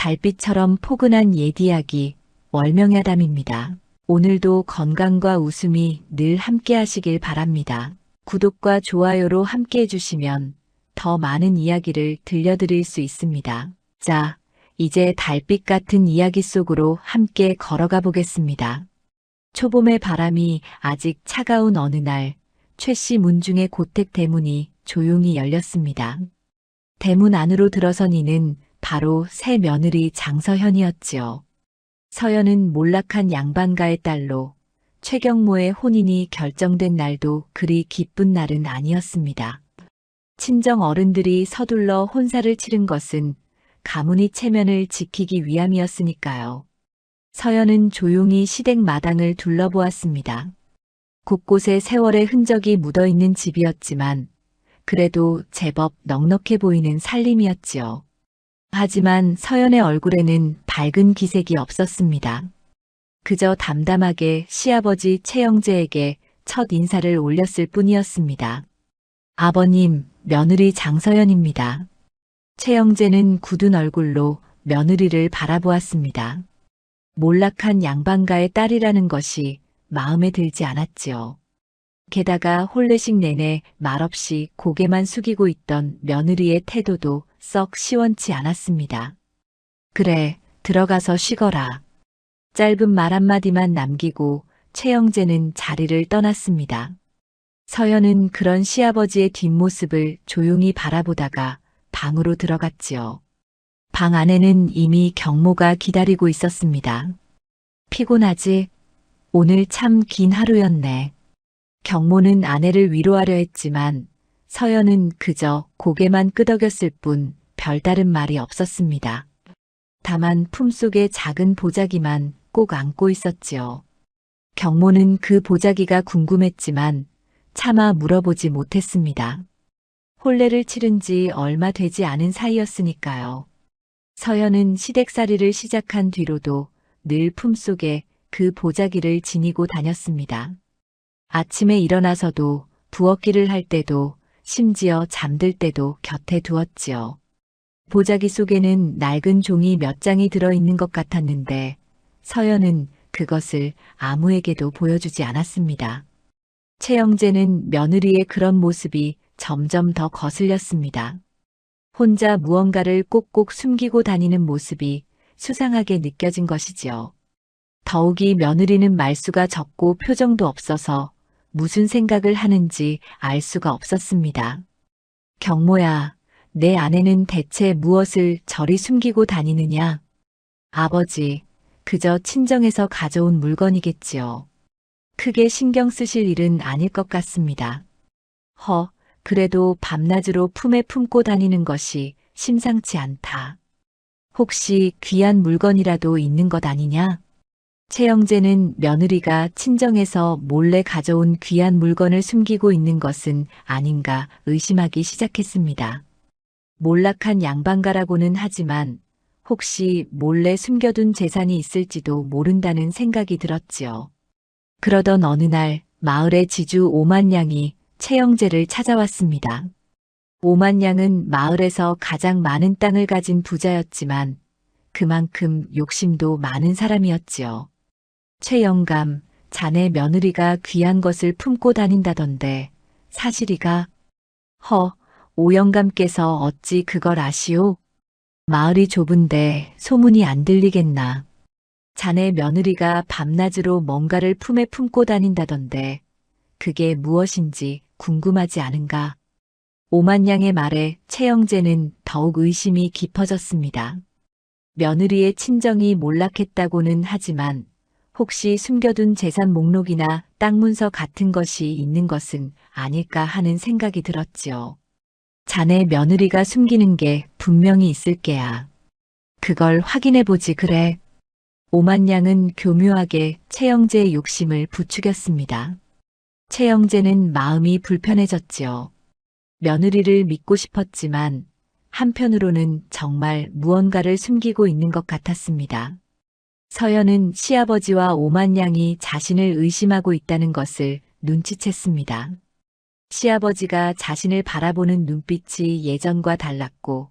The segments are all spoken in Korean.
달빛처럼 포근한 옛 이야기, 월명야담입니다. 오늘도 건강과 웃음이 늘 함께 하시길 바랍니다. 구독과 좋아요로 함께 해주시면 더 많은 이야기를 들려드릴 수 있습니다. 자, 이제 달빛 같은 이야기 속으로 함께 걸어가 보겠습니다. 초봄의 바람이 아직 차가운 어느 날, 최씨 문중의 고택 대문이 조용히 열렸습니다. 대문 안으로 들어선 이는 바로 새 며느리 장서현이었지요. 서현은 몰락한 양반가의 딸로 최경모의 혼인이 결정된 날도 그리 기쁜 날은 아니었습니다. 친정 어른들이 서둘러 혼사를 치른 것은 가문의 체면을 지키기 위함이었으니까요. 서현은 조용히 시댁 마당을 둘러보았습니다. 곳곳에 세월의 흔적이 묻어있는 집이었지만 그래도 제법 넉넉해 보이는 살림이었지요. 하지만 서연의 얼굴에는 밝은 기색이 없었습니다. 그저 담담하게 시아버지 최영재에게 첫 인사를 올렸을 뿐이었습니다. 아버님, 며느리 장서연입니다. 최영재는 굳은 얼굴로 며느리를 바라보았습니다. 몰락한 양반가의 딸이라는 것이 마음에 들지 않았지요. 게다가 혼례식 내내 말없이 고개만 숙이고 있던 며느리의 태도도 썩 시원치 않았습니다. 그래, 들어가서 쉬거라. 짧은 말 한마디만 남기고 최영재는 자리를 떠났습니다. 서연은 그런 시아버지의 뒷모습을 조용히 바라보다가 방으로 들어갔지요. 방 안에는 이미 경모가 기다리고 있었습니다. 피곤하지? 오늘 참 긴 하루였네. 경모는 아내를 위로하려 했지만 서연은 그저 고개만 끄덕였을 뿐 별다른 말이 없었습니다. 다만 품속에 작은 보자기만 꼭 안고 있었지요. 경모는 그 보자기가 궁금했지만 차마 물어보지 못했습니다. 혼례를 치른 지 얼마 되지 않은 사이였으니까요. 서연은 시댁살이를 시작한 뒤로도 늘 품속에 그 보자기를 지니고 다녔습니다. 아침에 일어나서도 부엌일을 할 때도 심지어 잠들 때도 곁에 두었지요. 보자기 속에는 낡은 종이 몇 장이 들어있는 것 같았는데 서연은 그것을 아무에게도 보여주지 않았습니다. 최영재는 며느리의 그런 모습이 점점 더 거슬렸습니다. 혼자 무언가를 꼭꼭 숨기고 다니는 모습이 수상하게 느껴진 것이지요. 더욱이 며느리는 말수가 적고 표정도 없어서 무슨 생각을 하는지 알 수가 없었습니다. 경모야, 내 아내는 대체 무엇을 저리 숨기고 다니느냐? 아버지, 그저 친정에서 가져온 물건이겠지요. 크게 신경 쓰실 일은 아닐 것 같습니다. 그래도 밤낮으로 품에 품고 다니는 것이 심상치 않다. 혹시 귀한 물건이라도 있는 것 아니냐? 최영재는 며느리가 친정에서 몰래 가져온 귀한 물건을 숨기고 있는 것은 아닌가 의심하기 시작했습니다. 몰락한 양반가라고는 하지만 혹시 몰래 숨겨둔 재산이 있을지도 모른다는 생각이 들었지요. 그러던 어느 날 마을의 지주 오만양이 최영재를 찾아왔습니다. 오만양은 마을에서 가장 많은 땅을 가진 부자였지만 그만큼 욕심도 많은 사람이었지요. 최영감, 자네 며느리가 귀한 것을 품고 다닌다던데 사실이가? 오영감께서 어찌 그걸 아시오? 마을이 좁은데 소문이 안 들리겠나. 자네 며느리가 밤낮으로 뭔가를 품에 품고 다닌다던데 그게 무엇인지 궁금하지 않은가? 오만양의 말에 최영재는 더욱 의심이 깊어졌습니다. 며느리의 친정이 몰락했다고는 하지만 혹시 숨겨둔 재산 목록이나 땅 문서 같은 것이 있는 것은 아닐까 하는 생각이 들었지요. 자네 며느리가 숨기는 게 분명히 있을 게야. 그걸 확인해보지 그래. 오만양은 교묘하게 최영재의 욕심을 부추겼습니다. 최영재는 마음이 불편해졌지요. 며느리를 믿고 싶었지만 한편으로는 정말 무언가를 숨기고 있는 것 같았습니다. 서연은 시아버지와 오만양이 자신을 의심하고 있다는 것을 눈치챘습니다. 시아버지가 자신을 바라보는 눈빛이 예전과 달랐고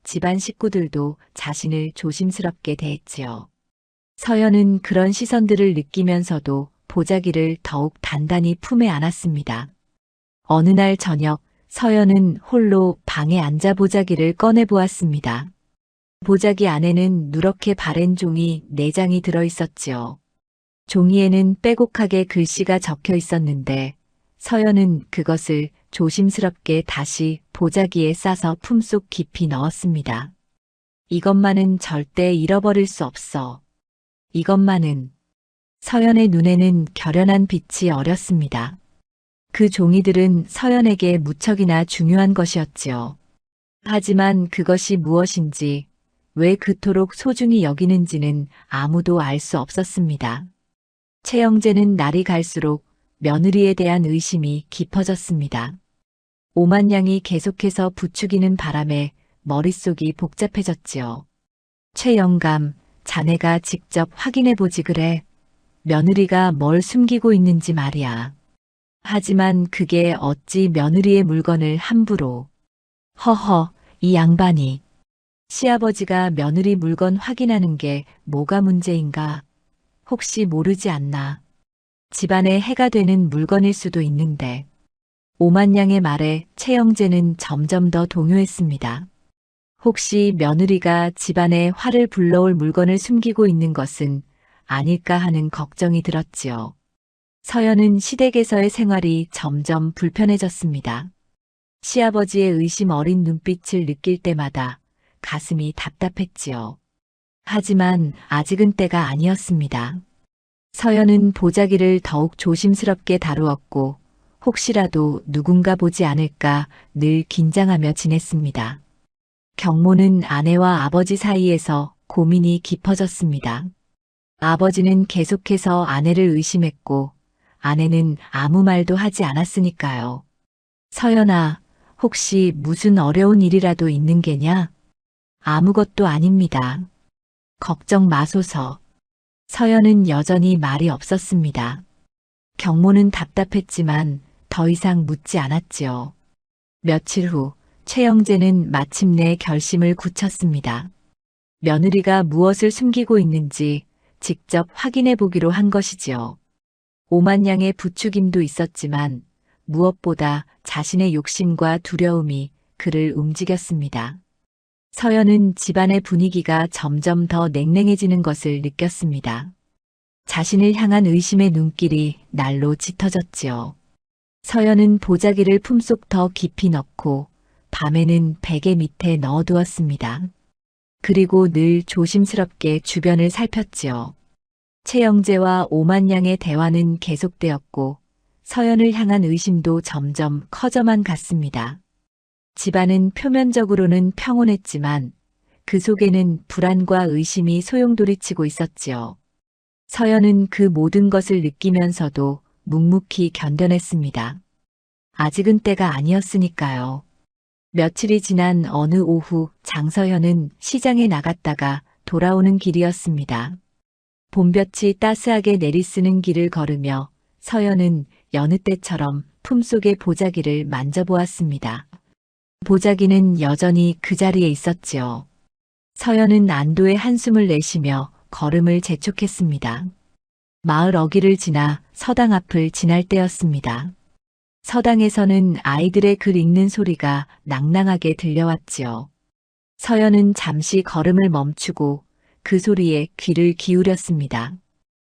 집안 식구들도 자신을 조심스럽게 대했지요. 서연은 그런 시선들을 느끼면서도 보자기를 더욱 단단히 품에 안았습니다. 어느 날 저녁, 서연은 홀로 방에 앉아 보자기를 꺼내 보았습니다. 보자기 안에는 누렇게 바랜 종이 4장이 들어 있었지요. 종이에는 빼곡하게 글씨가 적혀 있었는데 서연은 그것을 조심스럽게 다시 보자기에 싸서 품속 깊이 넣었습니다. 이것만은 절대 잃어버릴 수 없어. 이것만은. 서연의 눈에는 결연한 빛이 어렸습니다. 그 종이들은 서연에게 무척이나 중요한 것이었지요. 하지만 그것이 무엇인지, 왜 그토록 소중히 여기는지는 아무도 알 수 없었습니다. 최영재는 날이 갈수록 며느리에 대한 의심이 깊어졌습니다. 오만양이 계속해서 부추기는 바람에 머릿속이 복잡해졌지요. 최영감, 자네가 직접 확인해보지 그래. 며느리가 뭘 숨기고 있는지 말이야. 하지만 그게 어찌 며느리의 물건을 함부로. 허허, 이 양반이. 시아버지가 며느리 물건 확인하는 게 뭐가 문제인가? 혹시 모르지 않나? 집안에 해가 되는 물건일 수도 있는데. 오만양의 말에 최영재는 점점 더 동요했습니다. 혹시 며느리가 집안에 화를 불러올 물건을 숨기고 있는 것은 아닐까 하는 걱정이 들었지요. 서연은 시댁에서의 생활이 점점 불편해졌습니다. 시아버지의 의심 어린 눈빛을 느낄 때마다 가슴이 답답했지요. 하지만 아직은 때가 아니었습니다. 서연은 보자기를 더욱 조심스럽게 다루었고 혹시라도 누군가 보지 않을까 늘 긴장하며 지냈습니다. 경모는 아내와 아버지 사이에서 고민이 깊어졌습니다. 아버지는 계속해서 아내를 의심했고 아내는 아무 말도 하지 않았으니까요. 서연아, 혹시 무슨 어려운 일이라도 있는 게냐? 아무것도 아닙니다. 걱정 마소서. 서연은 여전히 말이 없었습니다. 경모는 답답했지만 더 이상 묻지 않았지요. 며칠 후 최영재는 마침내 결심을 굳혔습니다. 며느리가 무엇을 숨기고 있는지 직접 확인해 보기로 한 것이지요. 오만양의 부추김도 있었지만 무엇보다 자신의 욕심과 두려움이 그를 움직였습니다. 서연은 집안의 분위기가 점점 더 냉랭해지는 것을 느꼈습니다. 자신을 향한 의심의 눈길이 날로 짙어졌지요. 서연은 보자기를 품속 더 깊이 넣고 밤에는 베개 밑에 넣어두었습니다. 그리고 늘 조심스럽게 주변을 살폈지요. 최영재와 오만양의 대화는 계속되었고 서연을 향한 의심도 점점 커져만 갔습니다. 집안은 표면적으로는 평온했지만 그 속에는 불안과 의심이 소용돌이치고 있었지요. 서연은 그 모든 것을 느끼면서도 묵묵히 견뎌냈습니다. 아직은 때가 아니었으니까요. 며칠이 지난 어느 오후 장서현은 시장에 나갔다가 돌아오는 길이었습니다. 봄볕이 따스하게 내리쓰는 길을 걸으며 서연은 여느 때처럼 품속의 보자기를 만져보았습니다. 보자기는 여전히 그 자리에 있었지요. 서연은 안도의 한숨을 내쉬며 걸음을 재촉했습니다. 마을 어귀를 지나 서당 앞을 지날 때였습니다. 서당에서는 아이들의 글 읽는 소리가 낭낭하게 들려왔지요. 서연은 잠시 걸음을 멈추고 그 소리에 귀를 기울였습니다.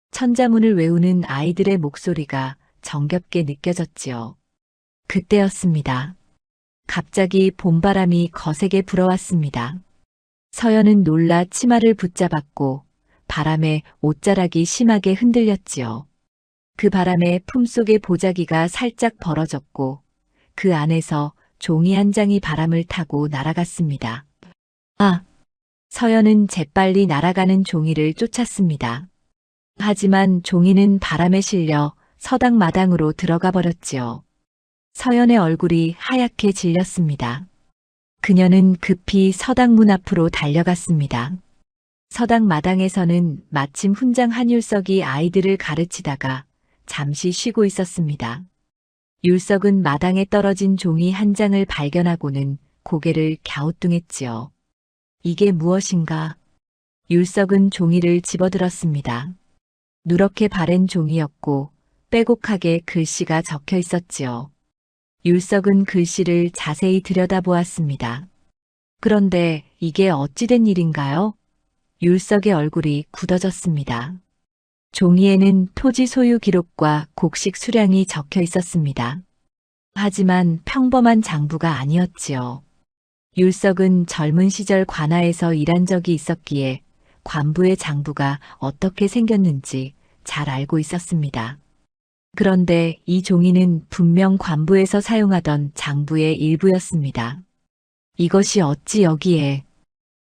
천자문을 외우는 아이들의 목소리가 정겹게 느껴졌지요. 그때였습니다. 갑자기 봄바람이 거세게 불어왔습니다. 서연은 놀라 치마를 붙잡았고 바람에 옷자락이 심하게 흔들렸지요. 그 바람에 품속의 보자기가 살짝 벌어졌고 그 안에서 종이 한 장이 바람을 타고 날아갔습니다. 아! 서연은 재빨리 날아가는 종이를 쫓았습니다. 하지만 종이는 바람에 실려 서당 마당으로 들어가 버렸지요. 서연의 얼굴이 하얗게 질렸습니다. 그녀는 급히 서당 문 앞으로 달려갔습니다. 서당 마당에서는 마침 훈장 한율석이 아이들을 가르치다가 잠시 쉬고 있었습니다. 율석은 마당에 떨어진 종이 한 장을 발견하고는 고개를 갸우뚱했지요. 이게 무엇인가? 율석은 종이를 집어들었습니다. 누렇게 바랜 종이였고 빼곡하게 글씨가 적혀 있었지요. 율석은 글씨를 자세히 들여다보았습니다. 그런데 이게 어찌된 일인가요? 율석의 얼굴이 굳어졌습니다. 종이에는 토지 소유 기록과 곡식 수량이 적혀 있었습니다. 하지만 평범한 장부가 아니었지요. 율석은 젊은 시절 관아에서 일한 적이 있었기에 관부의 장부가 어떻게 생겼는지 잘 알고 있었습니다. 그런데 이 종이는 분명 관부에서 사용하던 장부의 일부였습니다. 이것이 어찌 여기에?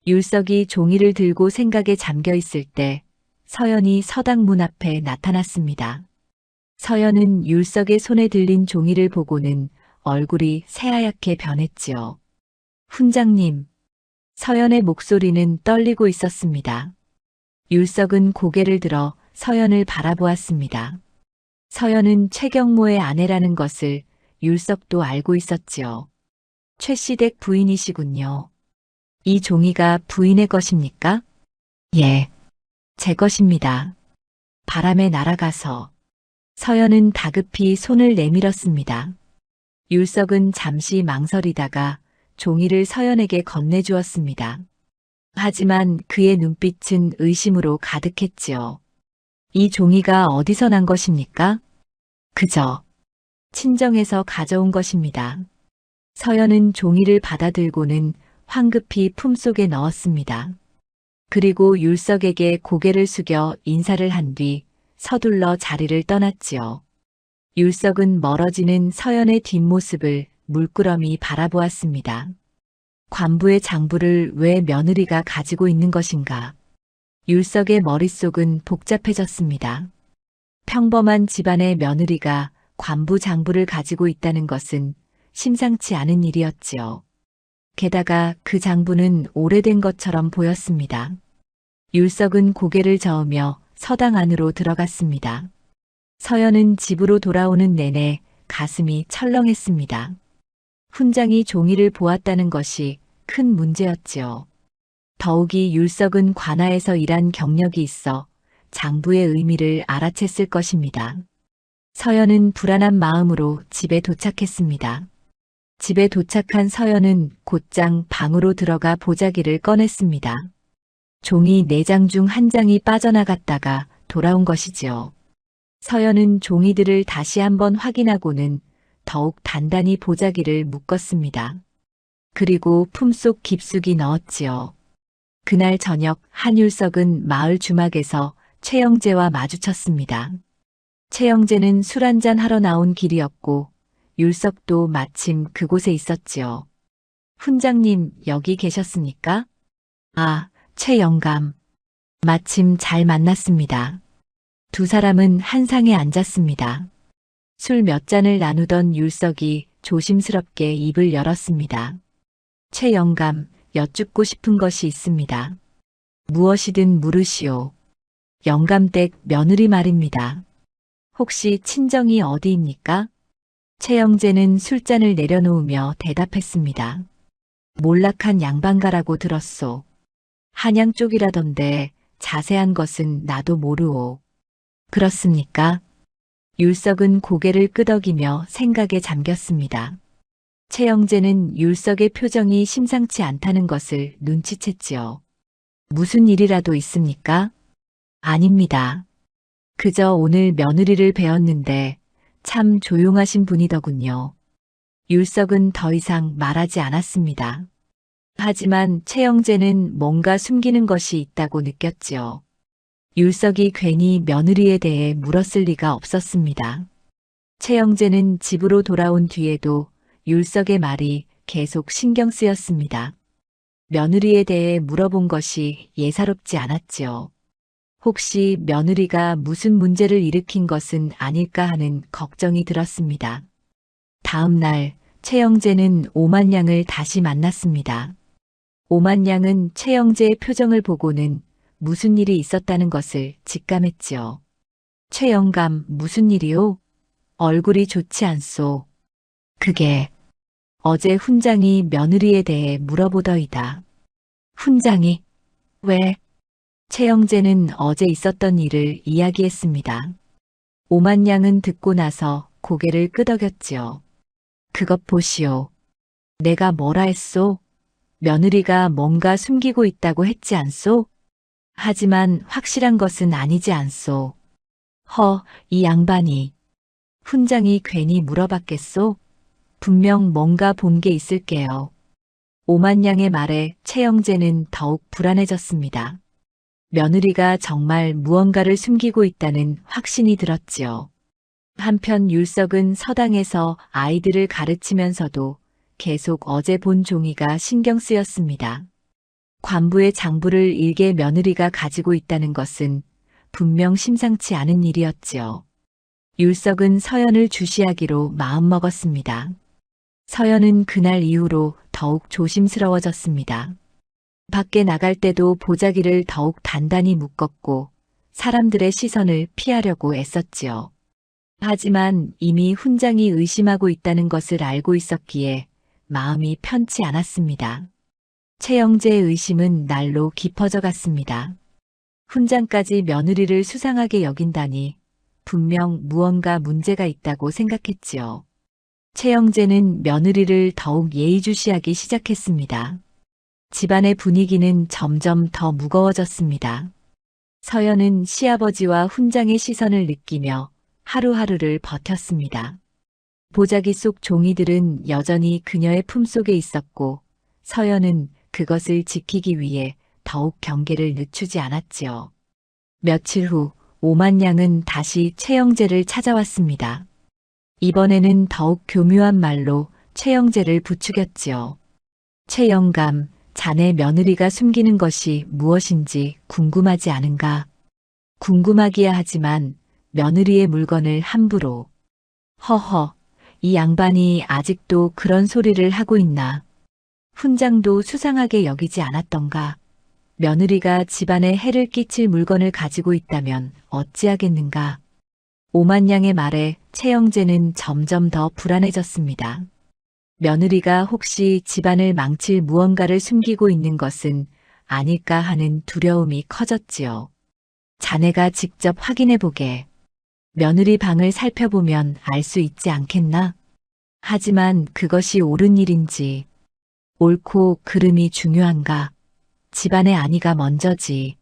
율석이 종이를 들고 생각에 잠겨 있을 때 서연이 서당 문 앞에 나타났습니다. 서연은 율석의 손에 들린 종이를 보고는 얼굴이 새하얗게 변했지요. 훈장님. 서연의 목소리는 떨리고 있었습니다. 율석은 고개를 들어 서연을 바라보았습니다. 서연은 최경모의 아내라는 것을 율석도 알고 있었지요. 최시댁 부인이시군요. 이 종이가 부인의 것입니까? 예, 제 것입니다. 바람에 날아가서. 서연은 다급히 손을 내밀었습니다. 율석은 잠시 망설이다가 종이를 서연에게 건네주었습니다. 하지만 그의 눈빛은 의심으로 가득했지요. 이 종이가 어디서 난 것입니까? 그저 친정에서 가져온 것입니다. 서연은 종이를 받아들고는 황급히 품속에 넣었습니다. 그리고 율석에게 고개를 숙여 인사를 한 뒤 서둘러 자리를 떠났지요. 율석은 멀어지는 서연의 뒷모습을 물끄러미 바라보았습니다. 관부의 장부를 왜 며느리가 가지고 있는 것인가? 율석의 머릿속은 복잡해졌습니다. 평범한 집안의 며느리가 관부 장부를 가지고 있다는 것은 심상치 않은 일이었지요. 게다가 그 장부는 오래된 것처럼 보였습니다. 율석은 고개를 저으며 서당 안으로 들어갔습니다. 서연은 집으로 돌아오는 내내 가슴이 철렁했습니다. 훈장이 종이를 보았다는 것이 큰 문제였지요. 더욱이 율석은 관아에서 일한 경력이 있어 장부의 의미를 알아챘을 것입니다. 서연은 불안한 마음으로 집에 도착했습니다. 집에 도착한 서연은 곧장 방으로 들어가 보자기를 꺼냈습니다. 종이 4장 중 1장이 빠져나갔다가 돌아온 것이지요. 서연은 종이들을 다시 한번 확인하고는 더욱 단단히 보자기를 묶었습니다. 그리고 품속 깊숙이 넣었지요. 그날 저녁 한율석은 마을 주막에서 최영재와 마주쳤습니다. 최영재는 술 한잔 하러 나온 길이었고 율석도 마침 그곳에 있었지요. 훈장님 여기 계셨습니까? 아, 최영감. 마침 잘 만났습니다. 두 사람은 한 상에 앉았습니다. 술 몇 잔을 나누던 율석이 조심스럽게 입을 열었습니다. 최영감, 여쭙고 싶은 것이 있습니다. 무엇이든 물으시오. 영감댁 며느리 말입니다. 혹시 친정이 어디입니까? 최영재는 술잔을 내려놓으며 대답했습니다. 몰락한 양반가라고 들었소. 한양 쪽이라던데 자세한 것은 나도 모르오. 그렇습니까? 율석은 고개를 끄덕이며 생각에 잠겼습니다. 최영재는 율석의 표정이 심상치 않다는 것을 눈치챘지요. 무슨 일이라도 있습니까? 아닙니다. 그저 오늘 며느리를 뵈었는데 참 조용하신 분이더군요. 율석은 더 이상 말하지 않았습니다. 하지만 최영재는 뭔가 숨기는 것이 있다고 느꼈지요. 율석이 괜히 며느리에 대해 물었을 리가 없었습니다. 최영재는 집으로 돌아온 뒤에도 율석의 말이 계속 신경 쓰였습니다. 며느리에 대해 물어본 것이 예사롭지 않았지요. 혹시 며느리가 무슨 문제를 일으킨 것은 아닐까 하는 걱정이 들었습니다. 다음 날 최영재는 오만양을 다시 만났습니다. 오만양은 최영재의 표정을 보고는 무슨 일이 있었다는 것을 직감했지요. 최영감 무슨 일이요? 얼굴이 좋지 않소. 그게 어제 훈장이 며느리에 대해 물어보더이다. 훈장이 왜? 최영재는 어제 있었던 일을 이야기했습니다. 오만양은 듣고 나서 고개를 끄덕였지요. 그것 보시오. 내가 뭐라 했소? 며느리가 뭔가 숨기고 있다고 했지 않소? 하지만 확실한 것은 아니지 않소. 이 양반이. 훈장이 괜히 물어봤겠소? 분명 뭔가 본 게 있을게요. 오만양의 말에 최영재는 더욱 불안해졌습니다. 며느리가 정말 무언가를 숨기고 있다는 확신이 들었지요. 한편 율석은 서당에서 아이들을 가르치면서도 계속 어제 본 종이가 신경 쓰였습니다. 관부의 장부를 일개 며느리가 가지고 있다는 것은 분명 심상치 않은 일이었지요. 율석은 서연을 주시하기로 마음먹었습니다. 서연은 그날 이후로 더욱 조심스러워졌습니다. 밖에 나갈 때도 보자기를 더욱 단단히 묶었고 사람들의 시선을 피하려고 애썼지요. 하지만 이미 훈장이 의심하고 있다는 것을 알고 있었기에 마음이 편치 않았습니다. 최영재의 의심은 날로 깊어져 갔습니다. 훈장까지 며느리를 수상하게 여긴다니 분명 무언가 문제가 있다고 생각했지요. 최영재는 며느리를 더욱 예의주시하기 시작했습니다. 집안의 분위기는 점점 더 무거워졌습니다. 서연은 시아버지와 훈장의 시선을 느끼며 하루하루를 버텼습니다. 보자기 속 종이들은 여전히 그녀의 품속에 있었고 서연은 그것을 지키기 위해 더욱 경계를 늦추지 않았지요. 며칠 후 오만양은 다시 최영재를 찾아왔습니다. 이번에는 더욱 교묘한 말로 최영재를 부추겼지요. 최영감, 자네 며느리가 숨기는 것이 무엇인지 궁금하지 않은가? 궁금하기야 하지만 며느리의 물건을 함부로. 이 양반이 아직도 그런 소리를 하고 있나? 훈장도 수상하게 여기지 않았던가? 며느리가 집안에 해를 끼칠 물건을 가지고 있다면 어찌하겠는가? 오만양의 말에 최영재는 점점 더 불안해졌습니다. 며느리가 혹시 집안을 망칠 무언가를 숨기고 있는 것은 아닐까 하는 두려움이 커졌지요. 자네가 직접 확인해 보게. 며느리 방을 살펴보면 알 수 있지 않겠나? 하지만 그것이 옳은 일인지, 옳고 그름이 중요한가? 집안의 안위가 먼저지.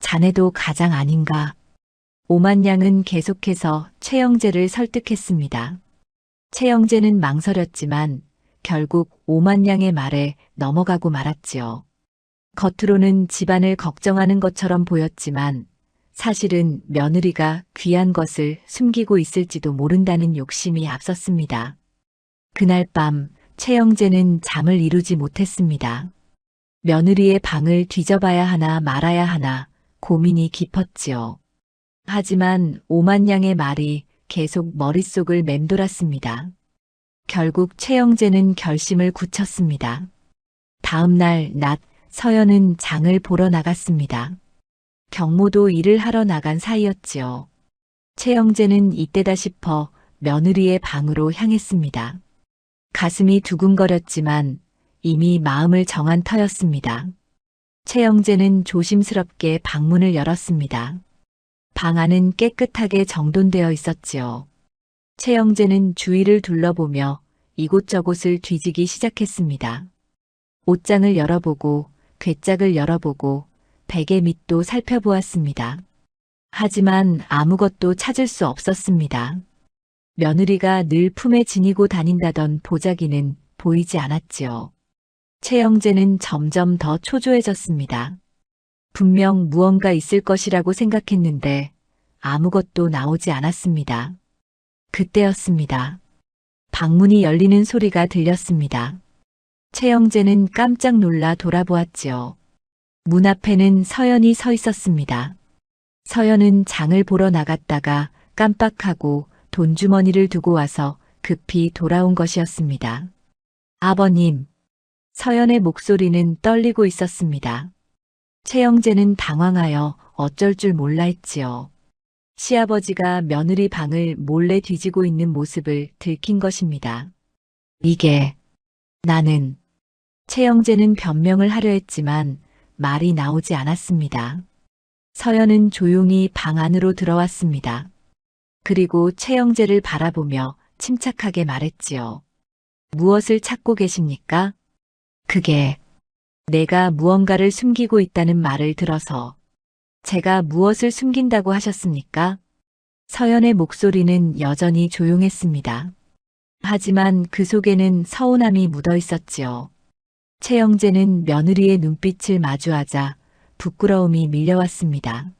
자네도 가장 아닌가? 오만양은 계속해서 최영재를 설득했습니다. 최영재는 망설였지만 결국 오만양의 말에 넘어가고 말았지요. 겉으로는 집안을 걱정하는 것처럼 보였지만 사실은 며느리가 귀한 것을 숨기고 있을지도 모른다는 욕심이 앞섰습니다. 그날 밤 최영재는 잠을 이루지 못했습니다. 며느리의 방을 뒤져봐야 하나 말아야 하나 고민이 깊었지요. 하지만 오만양의 말이 계속 머릿속을 맴돌았습니다. 결국 최영재는 결심을 굳혔습니다. 다음 날 낮 서연은 장을 보러 나갔습니다. 경모도 일을 하러 나간 사이였지요. 최영재는 이때다 싶어 며느리의 방으로 향했습니다. 가슴이 두근거렸지만 이미 마음을 정한 터였습니다. 최영재는 조심스럽게 방문을 열었습니다. 방 안은 깨끗하게 정돈되어 있었지요. 최영재는 주위를 둘러보며 이곳저곳을 뒤지기 시작했습니다. 옷장을 열어보고 괴짝을 열어보고 베개 밑도 살펴보았습니다. 하지만 아무것도 찾을 수 없었습니다. 며느리가 늘 품에 지니고 다닌다던 보자기는 보이지 않았지요. 최영재는 점점 더 초조해졌습니다. 분명 무언가 있을 것이라고 생각했는데 아무것도 나오지 않았습니다. 그때였습니다. 방문이 열리는 소리가 들렸습니다. 최영재는 깜짝 놀라 돌아보았지요. 문 앞에는 서연이 서 있었습니다. 서연은 장을 보러 나갔다가 깜빡하고 돈주머니를 두고 와서 급히 돌아온 것이었습니다. 아버님. 서연의 목소리는 떨리고 있었습니다. 최영재는 당황하여 어쩔 줄 몰라 했지요. 시아버지가 며느리 방을 몰래 뒤지고 있는 모습을 들킨 것입니다. 이게 나는 최영재는 변명을 하려 했지만 말이 나오지 않았습니다. 서연은 조용히 방 안으로 들어왔습니다. 그리고 최영재를 바라보며 침착하게 말했지요. 무엇을 찾고 계십니까? 그게 내가 무언가를 숨기고 있다는 말을 들어서. 제가 무엇을 숨긴다고 하셨습니까? 서연의 목소리는 여전히 조용했습니다. 하지만 그 속에는 서운함이 묻어 있었지요. 최영재는 며느리의 눈빛을 마주하자 부끄러움이 밀려왔습니다.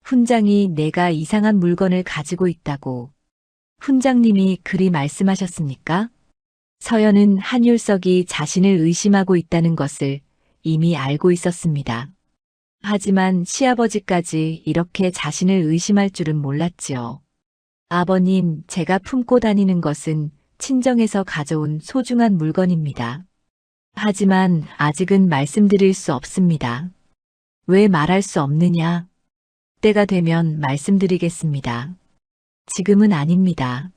훈장이 내가 이상한 물건을 가지고 있다고. 훈장님이 그리 말씀하셨습니까? 서연은 한율석이 자신을 의심하고 있다는 것을 이미 알고 있었습니다. 하지만 시아버지까지 이렇게 자신을 의심할 줄은 몰랐지요. 아버님, 제가 품고 다니는 것은 친정에서 가져온 소중한 물건입니다. 하지만 아직은 말씀드릴 수 없습니다. 왜 말할 수 없느냐? 때가 되면 말씀드리겠습니다. 지금은 아닙니다.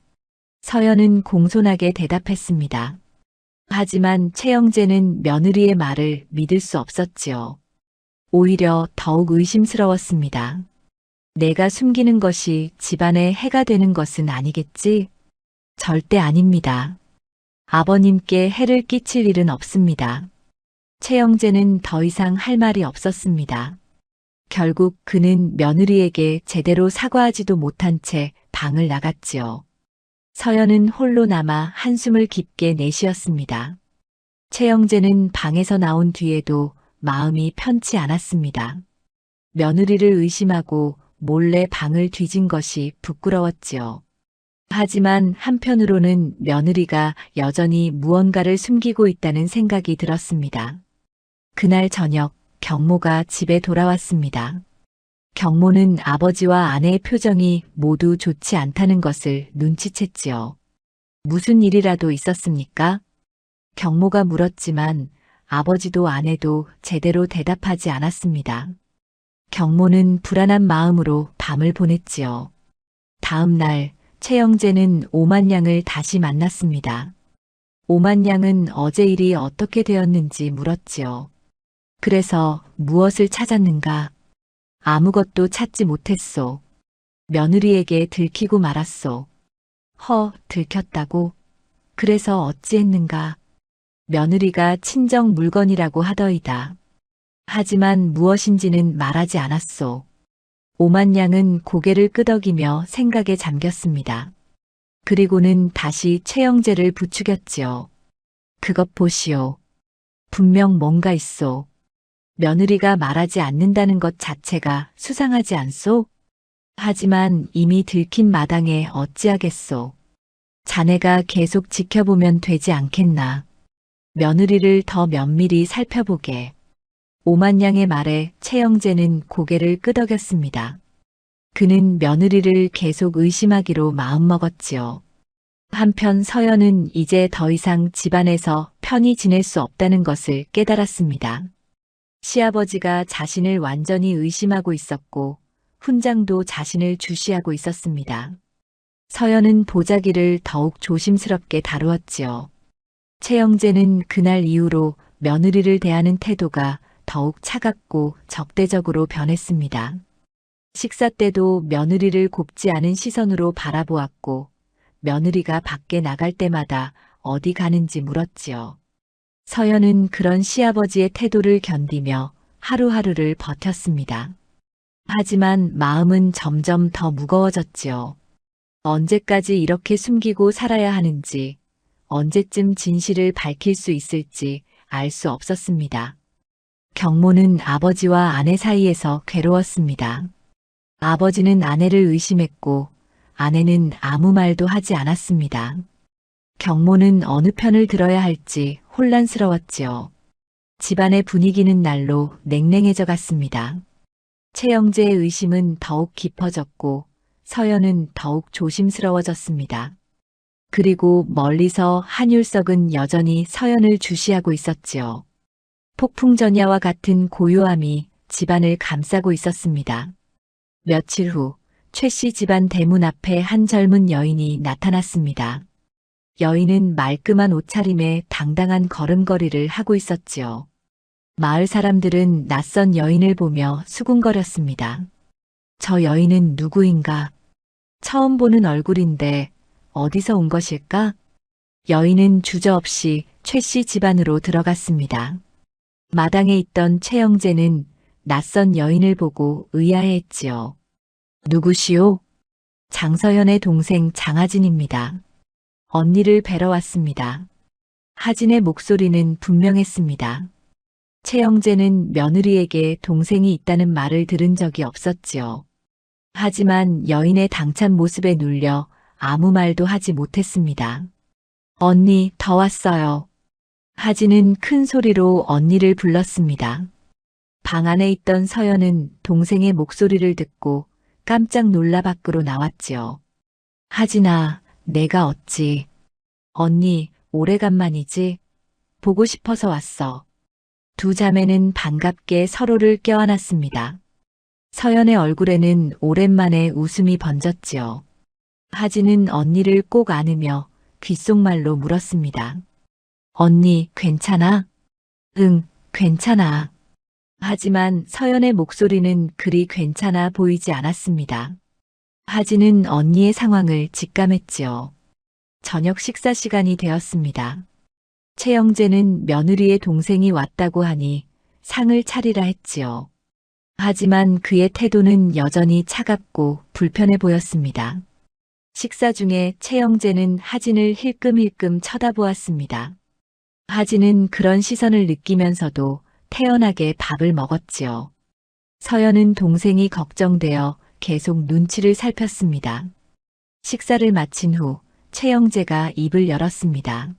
서연은 공손하게 대답했습니다. 하지만 최영재는 며느리의 말을 믿을 수 없었지요. 오히려 더욱 의심스러웠습니다. 내가 숨기는 것이 집안에 해가 되는 것은 아니겠지? 절대 아닙니다. 아버님께 해를 끼칠 일은 없습니다. 최영재는 더 이상 할 말이 없었습니다. 결국 그는 며느리에게 제대로 사과하지도 못한 채 방을 나갔지요. 서연은 홀로 남아 한숨을 깊게 내쉬었습니다. 최영재는 방에서 나온 뒤에도 마음이 편치 않았습니다. 며느리를 의심하고 몰래 방을 뒤진 것이 부끄러웠지요. 하지만 한편으로는 며느리가 여전히 무언가를 숨기고 있다는 생각이 들었습니다. 그날 저녁 경모가 집에 돌아왔습니다. 경모는 아버지와 아내의 표정이 모두 좋지 않다는 것을 눈치챘지요. 무슨 일이라도 있었습니까? 경모가 물었지만 아버지도 아내도 제대로 대답하지 않았습니다. 경모는 불안한 마음으로 밤을 보냈지요. 다음 날 최영재는 오만양을 다시 만났습니다. 오만양은 어제 일이 어떻게 되었는지 물었지요. 그래서 무엇을 찾았는가? 아무것도 찾지 못했소. 며느리에게 들키고 말았소. 들켰다고? 그래서 어찌했는가? 며느리가 친정 물건이라고 하더이다. 하지만 무엇인지는 말하지 않았소. 오만양은 고개를 끄덕이며 생각에 잠겼습니다. 그리고는 다시 최영재를 부추겼지요. 그것 보시오. 분명 뭔가 있소. 며느리가 말하지 않는다는 것 자체가 수상하지 않소? 하지만 이미 들킨 마당에 어찌하겠소. 자네가 계속 지켜보면 되지 않겠나. 며느리를 더 면밀히 살펴보게. 오만양의 말에 최영재는 고개를 끄덕였습니다. 그는 며느리를 계속 의심하기로 마음먹었지요. 한편 서연은 이제 더 이상 집안에서 편히 지낼 수 없다는 것을 깨달았습니다. 시아버지가 자신을 완전히 의심하고 있었고 훈장도 자신을 주시하고 있었습니다. 서연은 보자기를 더욱 조심스럽게 다루었지요. 최영재는 그날 이후로 며느리를 대하는 태도가 더욱 차갑고 적대적으로 변했습니다. 식사 때도 며느리를 곱지 않은 시선으로 바라보았고 며느리가 밖에 나갈 때마다 어디 가는지 물었지요. 서연은 그런 시아버지의 태도를 견디며 하루하루를 버텼습니다. 하지만 마음은 점점 더 무거워졌지요. 언제까지 이렇게 숨기고 살아야 하는지, 언제쯤 진실을 밝힐 수 있을지 알 수 없었습니다. 경모는 아버지와 아내 사이에서 괴로웠습니다. 아버지는 아내를 의심했고 아내는 아무 말도 하지 않았습니다. 경모는 어느 편을 들어야 할지 혼란스러웠지요. 집안의 분위기는 날로 냉랭해져 갔습니다. 최영재의 의심은 더욱 깊어졌고 서연은 더욱 조심스러워졌습니다. 그리고 멀리서 한율석은 여전히 서연을 주시하고 있었지요. 폭풍전야와 같은 고요함이 집안을 감싸고 있었습니다. 며칠 후 최 씨 집안 대문 앞에 한 젊은 여인이 나타났습니다. 여인은 말끔한 옷차림에 당당한 걸음걸이를 하고 있었지요. 마을 사람들은 낯선 여인을 보며 수군거렸습니다. 저 여인은 누구인가? 처음 보는 얼굴인데 어디서 온 것일까? 여인은 주저없이 최 씨 집안으로 들어갔습니다. 마당에 있던 최영재는 낯선 여인을 보고 의아해했지요. 누구시오? 장서현의 동생 장하진입니다. 언니를 뵈러 왔습니다. 하진의 목소리는 분명했습니다. 최영재는 며느리에게 동생이 있다는 말을 들은 적이 없었지요. 하지만 여인의 당찬 모습에 눌려 아무 말도 하지 못했습니다. 언니, 더 왔어요. 하진은 큰 소리로 언니를 불렀습니다. 방 안에 있던 서연은 동생의 목소리를 듣고 깜짝 놀라 밖으로 나왔지요. 하진아, 내가 어찌. 언니, 오래간만이지? 보고 싶어서 왔어. 두 자매는 반갑게 서로를 껴안았습니다. 서연의 얼굴에는 오랜만에 웃음이 번졌지요. 하진은 언니를 꼭 안으며 귓속말로 물었습니다. 언니, 괜찮아? 응, 괜찮아. 하지만 서연의 목소리는 그리 괜찮아 보이지 않았습니다. 하진은 언니의 상황을 직감했지요. 저녁 식사 시간이 되었습니다. 최영재는 며느리의 동생이 왔다고 하니 상을 차리라 했지요. 하지만 그의 태도는 여전히 차갑고 불편해 보였습니다. 식사 중에 최영재는 하진을 힐끔힐끔 쳐다보았습니다. 하진은 그런 시선을 느끼면서도 태연하게 밥을 먹었지요. 서연은 동생이 걱정되어 계속 눈치를 살폈습니다. 식사를 마친 후 최영재가 입을 열었습니다.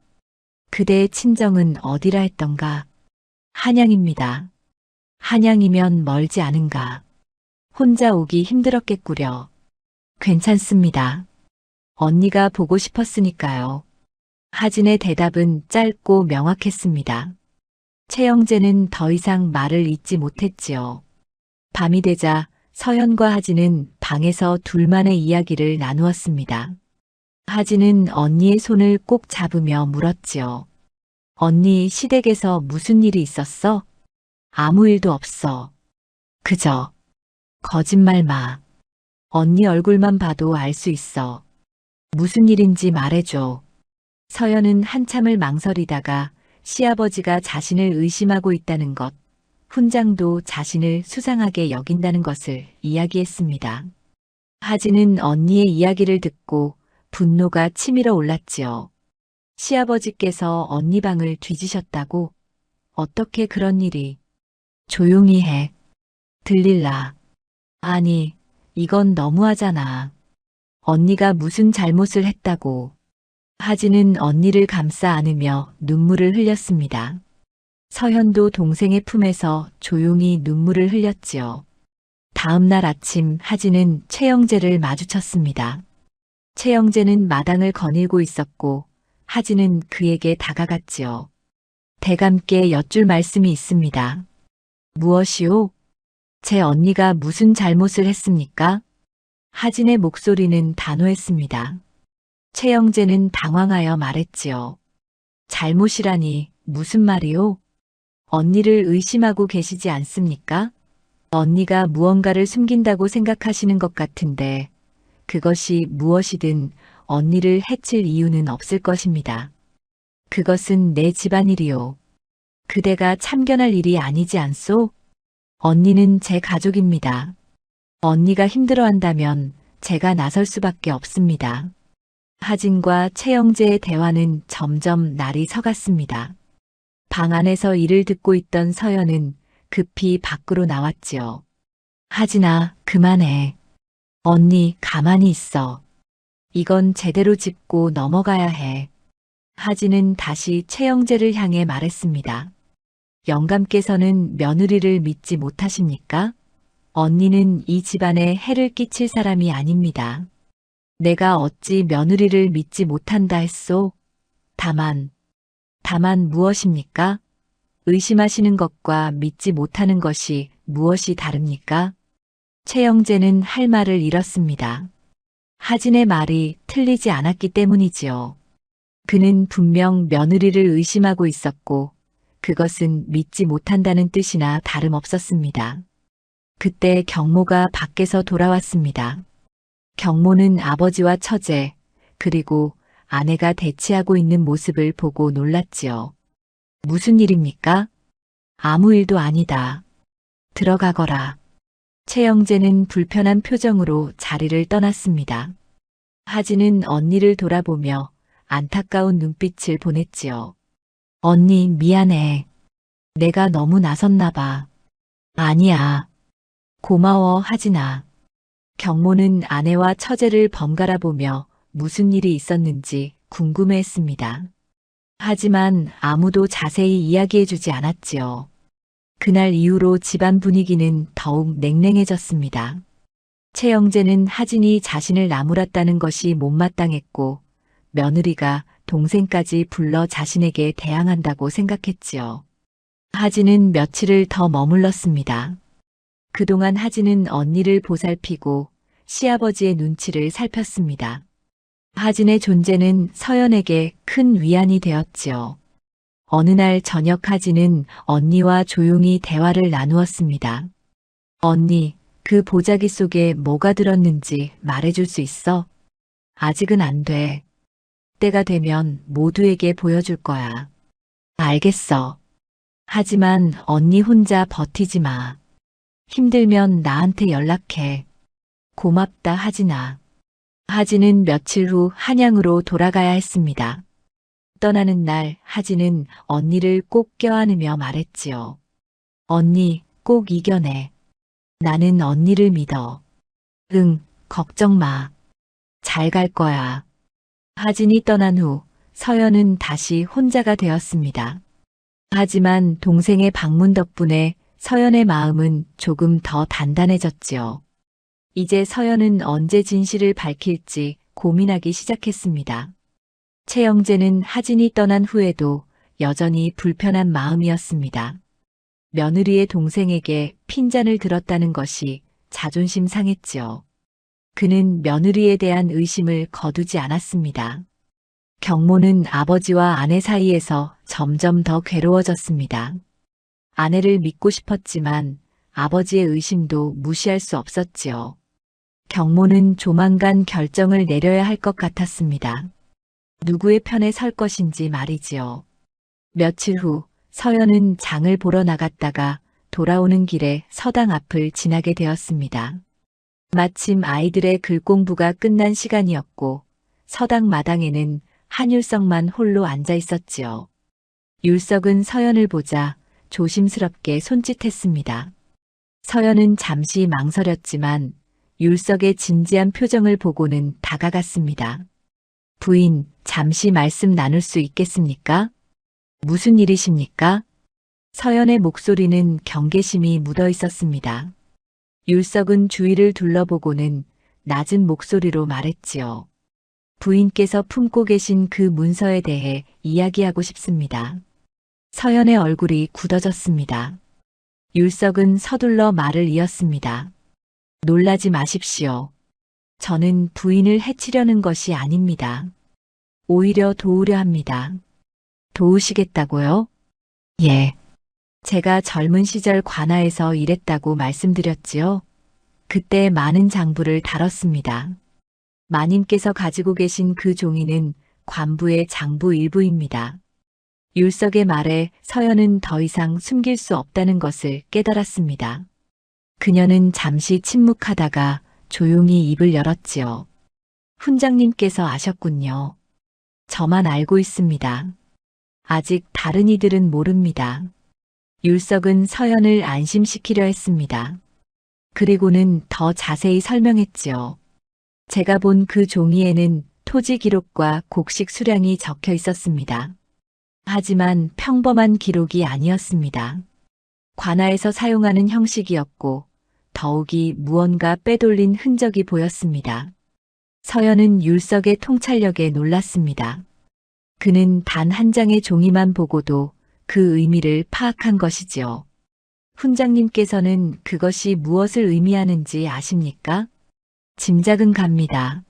그대의 친정은 어디라 했던가? 한양입니다. 한양이면 멀지 않은가? 혼자 오기 힘들었겠구려. 괜찮습니다. 언니가 보고 싶었으니까요. 하진의 대답은 짧고 명확했습니다. 최영재는 더 이상 말을 잇지 못했지요. 밤이 되자 서연과 하진은 방에서 둘만의 이야기를 나누었습니다. 하진은 언니의 손을 꼭 잡으며 물었지요. 언니, 시댁에서 무슨 일이 있었어? 아무 일도 없어. 그저 거짓말 마. 언니 얼굴만 봐도 알 수 있어. 무슨 일인지 말해줘. 서연은 한참을 망설이다가 시아버지가 자신을 의심하고 있다는 것, 훈장도 자신을 수상하게 여긴다는 것을 이야기했습니다. 하진은 언니의 이야기를 듣고 분노가 치밀어 올랐지요. 시아버지께서 언니 방을 뒤지셨다고? 어떻게 그런 일이? 조용히 해. 들릴라. 아니, 이건 너무하잖아. 언니가 무슨 잘못을 했다고. 하진은 언니를 감싸 안으며 눈물을 흘렸습니다. 서현도 동생의 품에서 조용히 눈물을 흘렸지요. 다음 날 아침 하진은 최영재를 마주쳤습니다. 최영재는 마당을 거닐고 있었고 하진은 그에게 다가갔지요. 대감께 여쭐 말씀이 있습니다. 무엇이오? 제 언니가 무슨 잘못을 했습니까? 하진의 목소리는 단호했습니다. 최영재는 당황하여 말했지요. 잘못이라니 무슨 말이오? 언니를 의심하고 계시지 않습니까? 언니가 무언가를 숨긴다고 생각하시는 것 같은데 그것이 무엇이든 언니를 해칠 이유는 없을 것입니다. 그것은 내 집안일이오. 그대가 참견할 일이 아니지 않소? 언니는 제 가족입니다. 언니가 힘들어한다면 제가 나설 수밖에 없습니다. 하진과 최영재의 대화는 점점 날이 서갔습니다. 방 안에서 일을 듣고 있던 서연은 급히 밖으로 나왔지요. 하진아, 그만해. 언니, 가만히 있어. 이건 제대로 짚고 넘어가야 해. 하진은 다시 최영재를 향해 말했습니다. 영감께서는 며느리를 믿지 못하십니까? 언니는 이 집안에 해를 끼칠 사람이 아닙니다. 내가 어찌 며느리를 믿지 못한다 했소? 다만 무엇입니까? 의심하시는 것과 믿지 못하는 것이 무엇이 다릅니까? 최영재는 할 말을 잃었습니다. 하진의 말이 틀리지 않았기 때문이지요. 그는 분명 며느리를 의심하고 있었고 그것은 믿지 못한다는 뜻이나 다름없었습니다. 그때 경모가 밖에서 돌아왔습니다. 경모는 아버지와 처제, 그리고 아내가 대치하고 있는 모습을 보고 놀랐지요. 무슨 일입니까? 아무 일도 아니다. 들어가거라. 최영재는 불편한 표정으로 자리를 떠났습니다. 하진은 언니를 돌아보며 안타까운 눈빛을 보냈지요. 언니, 미안해. 내가 너무 나섰나 봐. 아니야. 고마워, 하진아. 경모는 아내와 처제를 번갈아 보며 무슨 일이 있었는지 궁금해했습니다. 하지만 아무도 자세히 이야기해주지 않았지요. 그날 이후로 집안 분위기는 더욱 냉랭해졌습니다. 최영재는 하진이 자신을 나무랐다는 것이 못마땅했고 며느리가 동생까지 불러 자신에게 대항한다고 생각했지요. 하진은 며칠을 더 머물렀습니다. 그동안 하진은 언니를 보살피고 시아버지의 눈치를 살폈습니다. 하진의 존재는 서연에게 큰 위안이 되었지요. 어느 날 저녁 하진은 언니와 조용히 대화를 나누었습니다. 언니, 그 보자기 속에 뭐가 들었는지 말해줄 수 있어? 아직은 안 돼. 때가 되면 모두에게 보여줄 거야. 알겠어. 하지만 언니 혼자 버티지 마. 힘들면 나한테 연락해. 고맙다, 하진아. 하진은 며칠 후 한양으로 돌아가야 했습니다. 떠나는 날 하진은 언니를 꼭 껴안으며 말했지요. 언니, 꼭 이겨내. 나는 언니를 믿어. 응, 걱정 마. 잘 갈 거야. 하진이 떠난 후 서연은 다시 혼자가 되었습니다. 하지만 동생의 방문 덕분에 서연의 마음은 조금 더 단단해졌지요. 이제 서연은 언제 진실을 밝힐지 고민하기 시작했습니다. 최영재는 하진이 떠난 후에도 여전히 불편한 마음이었습니다. 며느리의 동생에게 핀잔을 들었다는 것이 자존심 상했지요. 그는 며느리에 대한 의심을 거두지 않았습니다. 경모는 아버지와 아내 사이에서 점점 더 괴로워졌습니다. 아내를 믿고 싶었지만 아버지의 의심도 무시할 수 없었지요. 경모는 조만간 결정을 내려야 할 것 같았습니다. 누구의 편에 설 것인지 말이지요. 며칠 후 서연은 장을 보러 나갔다가 돌아오는 길에 서당 앞을 지나게 되었습니다. 마침 아이들의 글 공부가 끝난 시간이었고 서당 마당에는 한율석만 홀로 앉아 있었지요. 율석은 서연을 보자 조심스럽게 손짓했습니다. 서연은 잠시 망설였지만 율석의 진지한 표정을 보고는 다가갔습니다. 부인, 잠시 말씀 나눌 수 있겠습니까? 무슨 일이십니까? 서연의 목소리는 경계심이 묻어 있었습니다. 율석은 주위를 둘러보고는 낮은 목소리로 말했지요. 부인께서 품고 계신 그 문서에 대해 이야기하고 싶습니다. 서연의 얼굴이 굳어졌습니다. 율석은 서둘러 말을 이었습니다. 놀라지 마십시오. 저는 부인을 해치려는 것이 아닙니다. 오히려 도우려 합니다. 도우시겠다고요? 예. 제가 젊은 시절 관아에서 일했다고 말씀드렸지요. 그때 많은 장부를 다뤘습니다. 마님께서 가지고 계신 그 종이는 관부의 장부 일부입니다. 율석의 말에 서연은 더 이상 숨길 수 없다는 것을 깨달았습니다. 그녀는 잠시 침묵하다가 조용히 입을 열었지요. 훈장님께서 아셨군요. 저만 알고 있습니다. 아직 다른 이들은 모릅니다. 율석은 서연을 안심시키려 했습니다. 그리고는 더 자세히 설명했지요. 제가 본 그 종이에는 토지 기록과 곡식 수량이 적혀 있었습니다. 하지만 평범한 기록이 아니었습니다. 관아에서 사용하는 형식이었고 더욱이 무언가 빼돌린 흔적이 보였습니다. 서연은 율석의 통찰력에 놀랐습니다. 그는 단 한 장의 종이만 보고도 그 의미를 파악한 것이지요. 훈장님께서는 그것이 무엇을 의미하는지 아십니까? 짐작은 갑니다.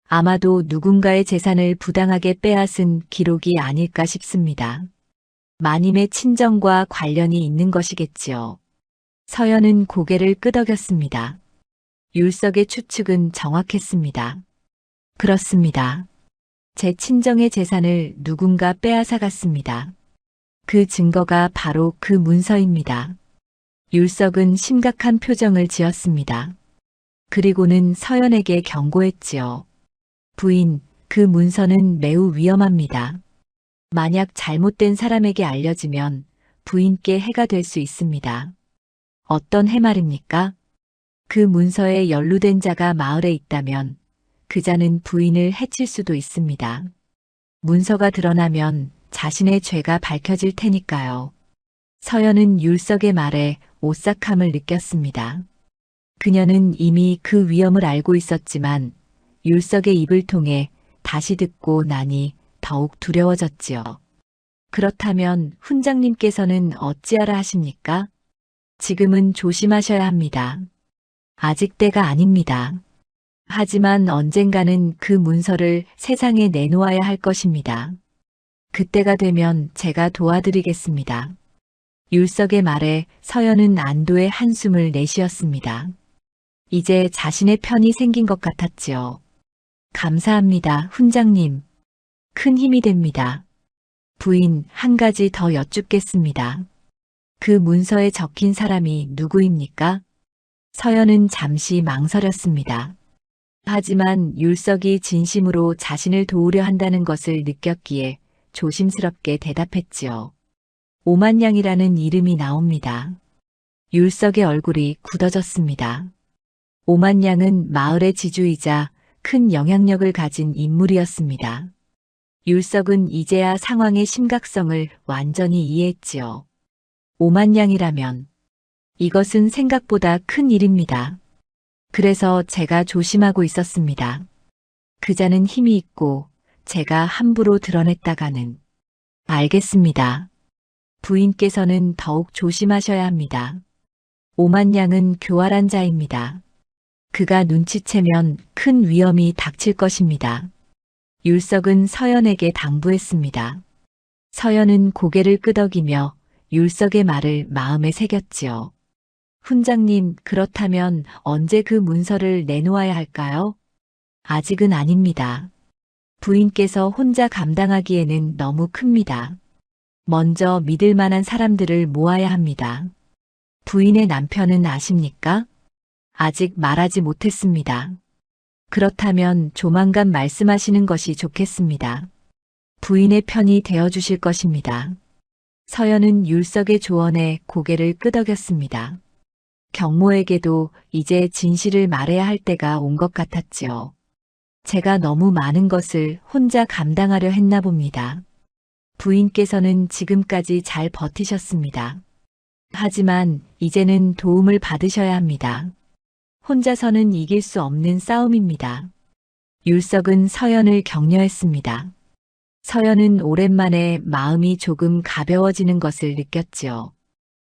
아마도 누군가의 재산을 부당하게 빼앗은 기록이 아닐까 싶습니다. 마님의 친정과 관련이 있는 것이겠지요. 서연은 고개를 끄덕였습니다. 율석의 추측은 정확했습니다. 그렇습니다. 제 친정의 재산을 누군가 빼앗아 갔습니다. 그 증거가 바로 그 문서입니다. 율석은 심각한 표정을 지었습니다. 그리고는 서연에게 경고했지요. 부인, 그 문서는 매우 위험합니다. 만약 잘못된 사람에게 알려지면 부인께 해가 될 수 있습니다. 어떤 해 말입니까? 그 문서에 연루된 자가 마을에 있다면 그 자는 부인을 해칠 수도 있습니다. 문서가 드러나면 자신의 죄가 밝혀질 테니까요. 서연은 율석의 말에 오싹함을 느꼈습니다. 그녀는 이미 그 위험을 알고 있었지만 율석의 입을 통해 다시 듣고 나니 더욱 두려워졌지요. 그렇다면 훈장님께서는 어찌하라 하십니까? 지금은 조심하셔야 합니다. 아직 때가 아닙니다. 하지만 언젠가는 그 문서를 세상에 내놓아야 할 것입니다. 그때가 되면 제가 도와드리겠습니다. 율석의 말에 서연은 안도의 한숨을 내쉬었습니다. 이제 자신의 편이 생긴 것 같았지요. 감사합니다, 훈장님. 큰 힘이 됩니다. 부인, 한 가지 더 여쭙겠습니다. 그 문서에 적힌 사람이 누구입니까? 서연은 잠시 망설였습니다. 하지만 율석이 진심으로 자신을 도우려 한다는 것을 느꼈기에 조심스럽게 대답했지요. 오만양이라는 이름이 나옵니다. 율석의 얼굴이 굳어졌습니다. 오만양은 마을의 지주이자 큰 영향력을 가진 인물이었습니다. 율석은 이제야 상황의 심각성을 완전히 이해했지요. 오만양이라면 이것은 생각보다 큰 일입니다. 그래서 제가 조심하고 있었습니다. 그자는 힘이 있고 제가 함부로 드러냈다가는 알겠습니다. 부인께서는 더욱 조심하셔야 합니다. 오만양은 교활한 자입니다. 그가 눈치채면 큰 위험이 닥칠 것입니다. 율석은 서연에게 당부했습니다. 서연은 고개를 끄덕이며 율석의 말을 마음에 새겼지요. 훈장님, 그렇다면 언제 그 문서를 내놓아야 할까요? 아직은 아닙니다. 부인께서 혼자 감당하기에는 너무 큽니다. 먼저 믿을 만한 사람들을 모아야 합니다. 부인의 남편은 아십니까? 아직 말하지 못했습니다. 그렇다면 조만간 말씀하시는 것이 좋겠습니다. 부인의 편이 되어주실 것입니다. 서연은 율석의 조언에 고개를 끄덕였습니다. 경모에게도 이제 진실을 말해야 할 때가 온 것 같았지요. 제가 너무 많은 것을 혼자 감당하려 했나 봅니다. 부인께서는 지금까지 잘 버티셨습니다. 하지만 이제는 도움을 받으셔야 합니다. 혼자서는 이길 수 없는 싸움입니다. 율석은 서연을 격려했습니다. 서연은 오랜만에 마음이 조금 가벼워지는 것을 느꼈지요.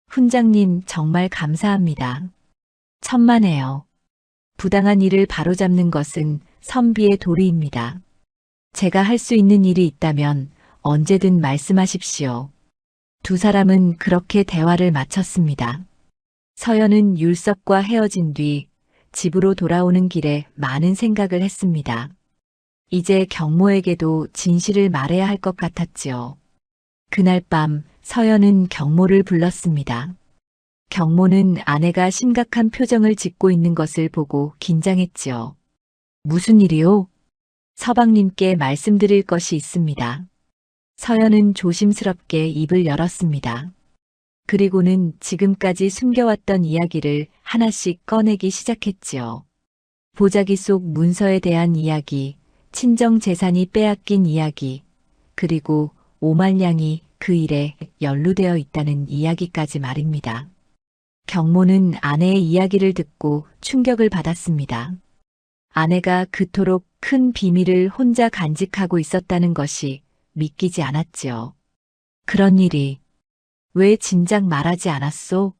훈장님, 정말 감사합니다. 천만에요. 부당한 일을 바로잡는 것은 선비의 도리입니다. 제가 할 수 있는 일이 있다면 언제든 말씀하십시오. 두 사람은 그렇게 대화를 마쳤습니다. 서연은 율석과 헤어진 뒤 집으로 돌아오는 길에 많은 생각을 했습니다. 이제 경모에게도 진실을 말해야 할 것 같았지요. 그날 밤 서연은 경모를 불렀습니다. 경모는 아내가 심각한 표정을 짓고 있는 것을 보고 긴장했지요. 무슨 일이요? 서방님께 말씀드릴 것이 있습니다. 서연은 조심스럽게 입을 열었습니다. 그리고는 지금까지 숨겨왔던 이야기를 하나씩 꺼내기 시작했지요. 보자기 속 문서에 대한 이야기, 친정 재산이 빼앗긴 이야기, 그리고 오만량이 그 일에 연루되어 있다는 이야기까지 말입니다. 경모는 아내의 이야기를 듣고 충격을 받았습니다. 아내가 그토록 큰 비밀을 혼자 간직하고 있었다는 것이 믿기지 않았지요. 그런 일이 왜 진작 말하지 않았소?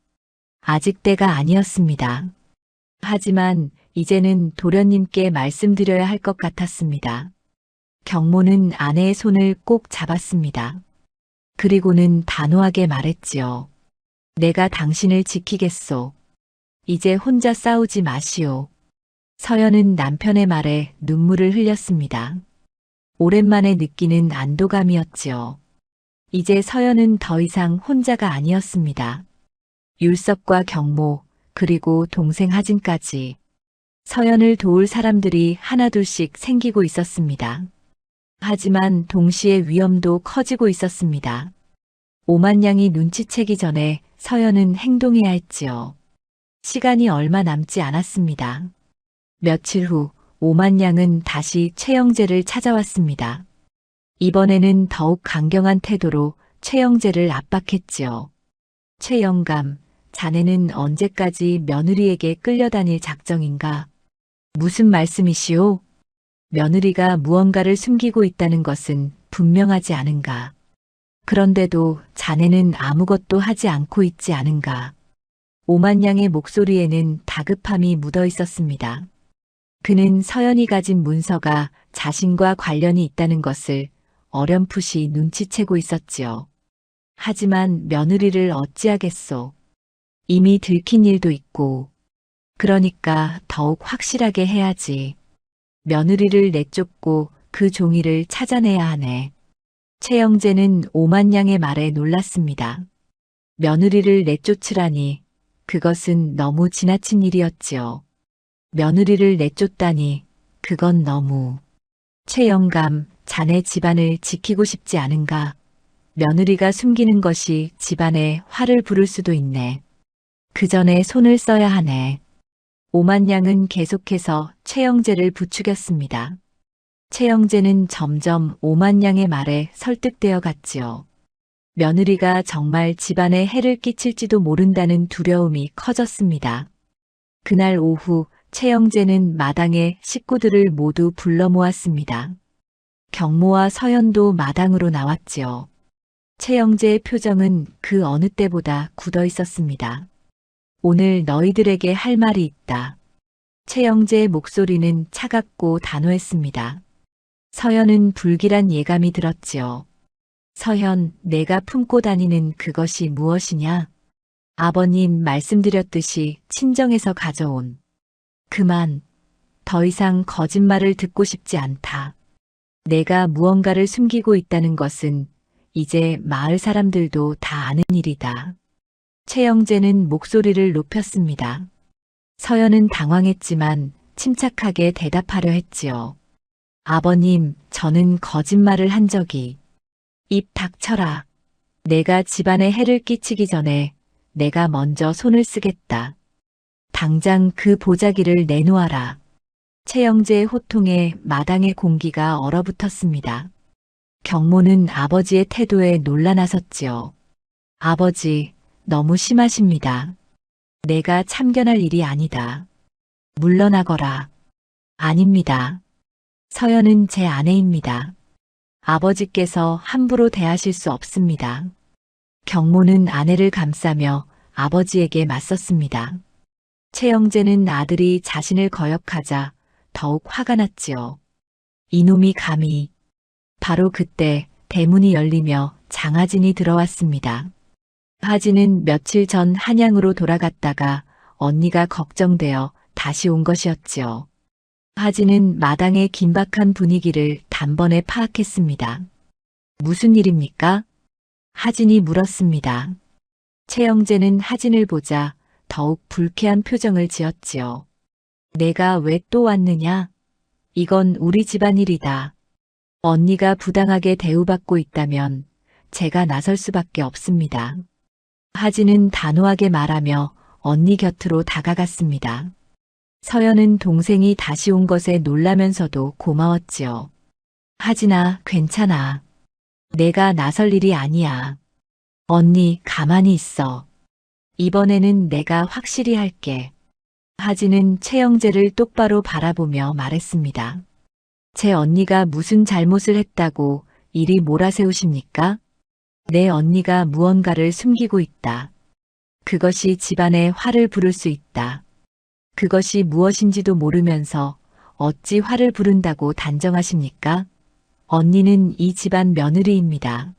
아직 때가 아니었습니다. 하지만 이제는 도련님께 말씀드려야 할 것 같았습니다. 경모는 아내의 손을 꼭 잡았습니다. 그리고는 단호하게 말했지요. 내가 당신을 지키겠소. 이제 혼자 싸우지 마시오. 서연은 남편의 말에 눈물을 흘렸습니다. 오랜만에 느끼는 안도감이었지요. 이제 서연은 더 이상 혼자가 아니었습니다. 율석과 경모, 그리고 동생 하진까지 서연을 도울 사람들이 하나둘씩 생기고 있었습니다. 하지만 동시에 위험도 커지고 있었습니다. 오만양이 눈치채기 전에 서연은 행동해야 했지요. 시간이 얼마 남지 않았습니다. 며칠 후 오만양은 다시 최영재를 찾아왔습니다. 이번에는 더욱 강경한 태도로 최영재를 압박했지요. 최영감, 자네는 언제까지 며느리에게 끌려다닐 작정인가? 무슨 말씀이시오? 며느리가 무언가를 숨기고 있다는 것은 분명하지 않은가? 그런데도 자네는 아무것도 하지 않고 있지 않은가? 오만양의 목소리에는 다급함이 묻어 있었습니다. 그는 서연이 가진 문서가 자신과 관련이 있다는 것을 어렴풋이 눈치채고 있었지요. 하지만 며느리를 어찌하겠소. 이미 들킨 일도 있고, 그러니까 더욱 확실하게 해야지. 며느리를 내쫓고 그 종이를 찾아내야 하네. 최영재는 오만양의 말에 놀랐습니다. 며느리를 내쫓으라니 그것은 너무 지나친 일이었지요. 며느리를 내쫓다니 그건 너무. 최영감, 자네 집안을 지키고 싶지 않은가? 며느리가 숨기는 것이 집안에 화를 부를 수도 있네. 그 전에 손을 써야 하네. 오만양은 계속해서 최영재를 부추겼습니다. 최영재는 점점 오만양의 말에 설득되어 갔지요. 며느리가 정말 집안에 해를 끼칠지도 모른다는 두려움이 커졌습니다. 그날 오후 최영재는 마당에 식구들을 모두 불러 모았습니다. 경모와 서연도 마당으로 나왔지요. 최영재의 표정은 그 어느 때보다 굳어 있었습니다. 오늘 너희들에게 할 말이 있다. 최영재의 목소리는 차갑고 단호했습니다. 서연은 불길한 예감이 들었지요. 서현, 내가 품고 다니는 그것이 무엇이냐? 아버님 말씀드렸듯이 친정에서 가져온. 그만. 더 이상 거짓말을 듣고 싶지 않다. 내가 무언가를 숨기고 있다는 것은 이제 마을 사람들도 다 아는 일이다. 최영재는 목소리를 높였습니다. 서연은 당황했지만 침착하게 대답하려 했지요. 아버님, 저는 거짓말을 한 적이. 입 닥쳐라. 내가 집안에 해를 끼치기 전에 내가 먼저 손을 쓰겠다. 당장 그 보자기를 내놓아라. 최영재의 호통에 마당의 공기가 얼어붙었습니다. 경모는 아버지의 태도에 놀라나섰지요. 아버지, 너무 심하십니다. 내가 참견할 일이 아니다. 물러나거라. 아닙니다. 서연은 제 아내입니다. 아버지께서 함부로 대하실 수 없습니다. 경모는 아내를 감싸며 아버지에게 맞섰습니다. 최영재는 아들이 자신을 거역하자 더욱 화가 났지요. 이놈이 감히. 바로 그때 대문이 열리며 장하진이 들어왔습니다. 하진은 며칠 전 한양으로 돌아갔다가 언니가 걱정되어 다시 온 것이었지요. 하진은 마당의 긴박한 분위기를 단번에 파악했습니다. 무슨 일입니까? 하진이 물었습니다. 최영재는 하진을 보자 더욱 불쾌한 표정을 지었지요. 내가 왜 또 왔느냐? 이건 우리 집안일이다. 언니가 부당하게 대우받고 있다면 제가 나설 수밖에 없습니다. 하진은 단호하게 말하며 언니 곁으로 다가갔습니다. 서연은 동생이 다시 온 것에 놀라면서도 고마웠지요. 하진아, 괜찮아. 내가 나설 일이 아니야. 언니, 가만히 있어. 이번에는 내가 확실히 할게. 하진은 최영재를 똑바로 바라보며 말했습니다. 제 언니가 무슨 잘못을 했다고 이리 몰아세우십니까? 내 언니가 무언가를 숨기고 있다. 그것이 집안에 화를 부를 수 있다. 그것이 무엇인지도 모르면서 어찌 화를 부른다고 단정하십니까? 언니는 이 집안 며느리입니다.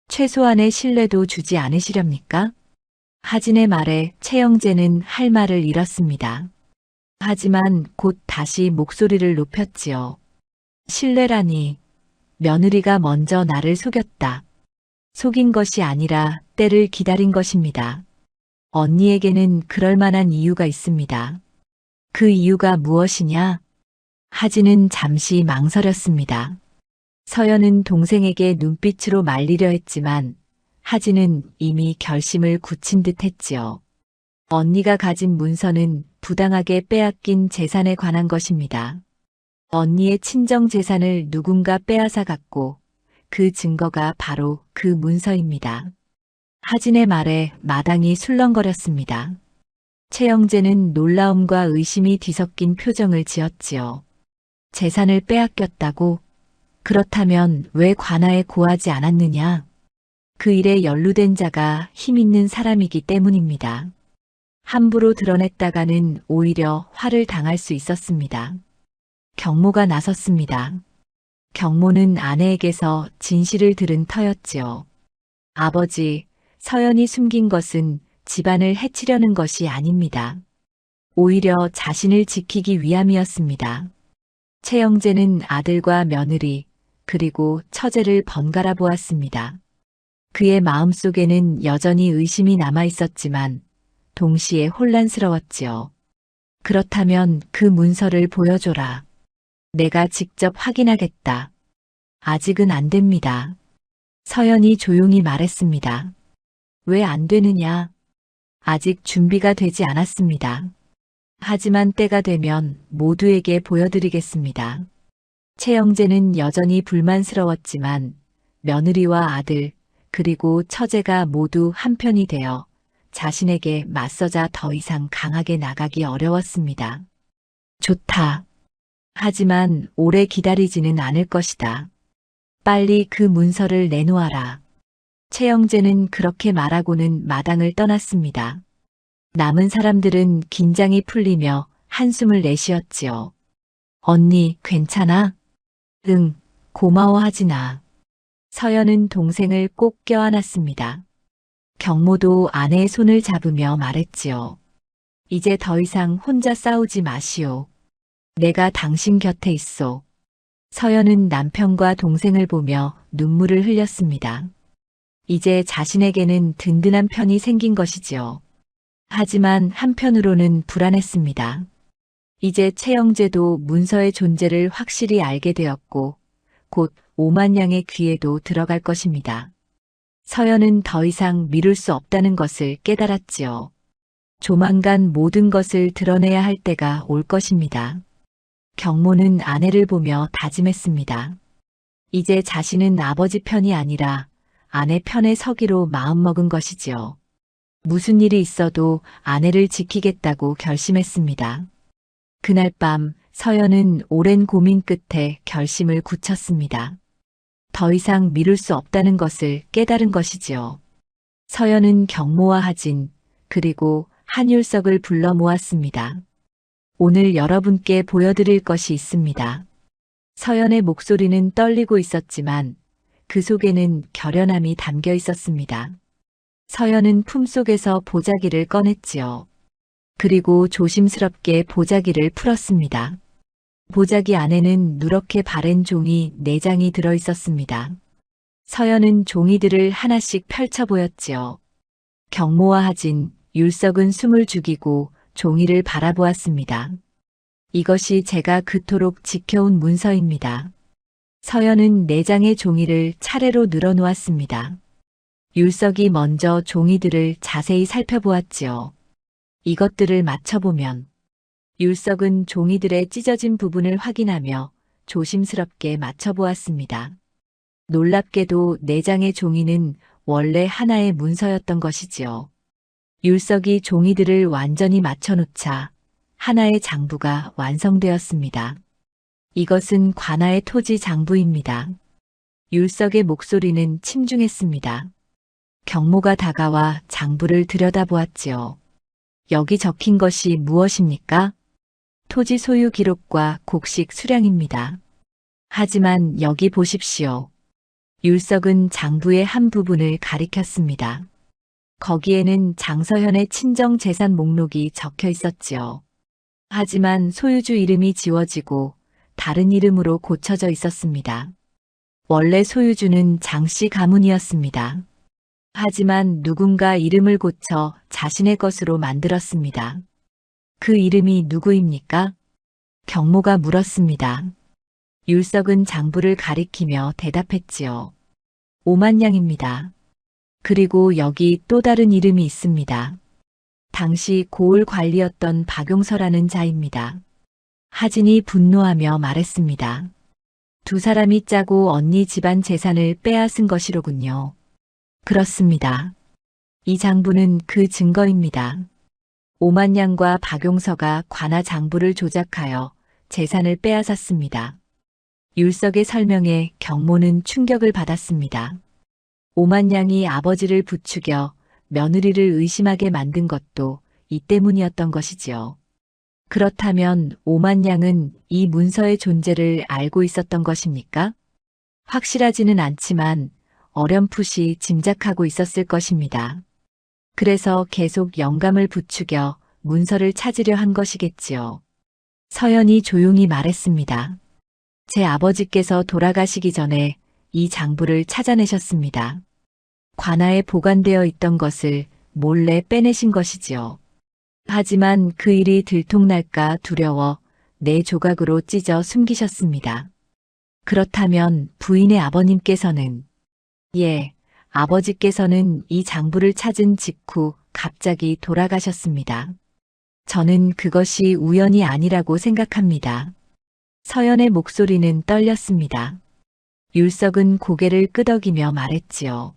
최소한의 신뢰도 주지 않으시렵니까? 하진의 말에 최영재는 할 말을 잃었습니다. 하지만 곧 다시 목소리를 높였지요. 신뢰라니, 며느리가 먼저 나를 속였다. 속인 것이 아니라 때를 기다린 것입니다. 언니에게는 그럴 만한 이유가 있습니다. 그 이유가 무엇이냐? 하진은 잠시 망설였습니다. 서연은 동생에게 눈빛으로 말리려 했지만 하진은 이미 결심을 굳힌 듯 했지요. 언니가 가진 문서는 부당하게 빼앗긴 재산에 관한 것입니다. 언니의 친정 재산을 누군가 빼앗아 갔고 그 증거가 바로 그 문서입니다. 하진의 말에 마당이 술렁거렸습니다. 최영재는 놀라움과 의심이 뒤섞인 표정을 지었지요. 재산을 빼앗겼다고? 그렇다면 왜 관아에 고하지 않았느냐? 그 일에 연루된 자가 힘 있는 사람이기 때문입니다. 함부로 드러냈다가는 오히려 화를 당할 수 있었습니다. 경모가 나섰습니다. 경모는 아내에게서 진실을 들은 터였지요. 아버지, 서연이 숨긴 것은 집안을 해치려는 것이 아닙니다. 오히려 자신을 지키기 위함이었습니다. 최영재는 아들과 며느리, 그리고 처제를 번갈아 보았습니다. 그의 마음속에는 여전히 의심이 남아 있었지만 동시에 혼란스러웠지요. 그렇다면 그 문서를 보여줘라. 내가 직접 확인하겠다. 아직은 안 됩니다. 서연이 조용히 말했습니다. 왜 안 되느냐? 아직 준비가 되지 않았습니다. 하지만 때가 되면 모두에게 보여드리겠습니다. 최영재는 여전히 불만스러웠지만 며느리와 아들 그리고 처제가 모두 한편이 되어 자신에게 맞서자 더 이상 강하게 나가기 어려웠습니다. 좋다. 하지만 오래 기다리지는 않을 것이다. 빨리 그 문서를 내놓아라. 최영재는 그렇게 말하고는 마당을 떠났습니다. 남은 사람들은 긴장이 풀리며 한숨을 내쉬었지요. 언니, 괜찮아? 응, 고마워 하진아. 서연은 동생을 꼭 껴안았습니다. 경모도 아내의 손을 잡으며 말했지요. 이제 더 이상 혼자 싸우지 마시오. 내가 당신 곁에 있소. 서연은 남편과 동생을 보며 눈물을 흘렸습니다. 이제 자신에게는 든든한 편이 생긴 것이지요. 하지만 한편으로는 불안했습니다. 이제 최영재도 문서의 존재를 확실히 알게 되었고 곧 오만양의 귀에도 들어갈 것입니다. 서연은 더 이상 미룰 수 없다는 것을 깨달았지요. 조만간 모든 것을 드러내야 할 때가 올 것입니다. 경모는 아내를 보며 다짐했습니다. 이제 자신은 아버지 편이 아니라 아내 편에 서기로 마음먹은 것이지요. 무슨 일이 있어도 아내를 지키겠다고 결심했습니다. 그날 밤 서연은 오랜 고민 끝에 결심을 굳혔습니다. 더 이상 미룰 수 없다는 것을 깨달은 것이지요. 서연은 경모와 하진 그리고 한율석을 불러 모았습니다. 오늘 여러분께 보여드릴 것이 있습니다. 서연의 목소리는 떨리고 있었지만 그 속에는 결연함이 담겨 있었습니다. 서연은 품속에서 보자기를 꺼냈지요. 그리고 조심스럽게 보자기를 풀었습니다. 보자기 안에는 누렇게 바랜 종이 4장이 들어 있었습니다. 서연은 종이들을 하나씩 펼쳐 보였지요. 경모와 하진, 율석은 숨을 죽이고 종이를 바라보았습니다. 이것이 제가 그토록 지켜온 문서입니다. 서연은 4장의 종이를 차례로 늘어놓았습니다. 율석이 먼저 종이들을 자세히 살펴보았지요. 이것들을 맞춰보면 율석은 종이들의 찢어진 부분을 확인하며 조심스럽게 맞춰보았습니다. 놀랍게도 4장의 종이는 원래 하나의 문서였던 것이지요. 율석이 종이들을 완전히 맞춰놓자 하나의 장부가 완성되었습니다. 이것은 관아의 토지 장부입니다. 율석의 목소리는 침중했습니다. 경모가 다가와 장부를 들여다보았지요. 여기 적힌 것이 무엇입니까? 토지 소유 기록과 곡식 수량입니다. 하지만 여기 보십시오. 율석은 장부의 한 부분을 가리켰습니다. 거기에는 장서현의 친정 재산 목록이 적혀 있었지요. 하지만 소유주 이름이 지워지고 다른 이름으로 고쳐져 있었습니다. 원래 소유주는 장씨 가문이었습니다. 하지만 누군가 이름을 고쳐 자신의 것으로 만들었습니다. 그 이름이 누구입니까? 경모가 물었습니다. 율석은 장부를 가리키며 대답했지요. 오만양입니다. 그리고 여기 또 다른 이름이 있습니다. 당시 고을 관리였던 박용서라는 자입니다. 하진이 분노하며 말했습니다. 두 사람이 짜고 언니 집안 재산을 빼앗은 것이로군요. 그렇습니다. 이 장부는 그 증거입니다. 오만양과 박용서가 관아 장부를 조작하여 재산을 빼앗았습니다. 율석의 설명에 경모는 충격을 받았습니다. 오만양이 아버지를 부추겨 며느리를 의심하게 만든 것도 이 때문이었던 것이지요. 그렇다면 오만양은 이 문서의 존재를 알고 있었던 것입니까? 확실하지는 않지만 어렴풋이 짐작하고 있었을 것입니다. 그래서 계속 영감을 부추겨 문서를 찾으려 한 것이겠지요. 서연이 조용히 말했습니다. 제 아버지께서 돌아가시기 전에 이 장부를 찾아내셨습니다. 관아에 보관되어 있던 것을 몰래 빼내신 것이지요. 하지만 그 일이 들통날까 두려워 네 조각으로 찢어 숨기셨습니다. 그렇다면 부인의 아버님께서는 아버지께서는 이 장부를 찾은 직후 갑자기 돌아가셨습니다. 저는 그것이 우연이 아니라고 생각합니다. 서연의 목소리는 떨렸습니다. 율석은 고개를 끄덕이며 말했지요.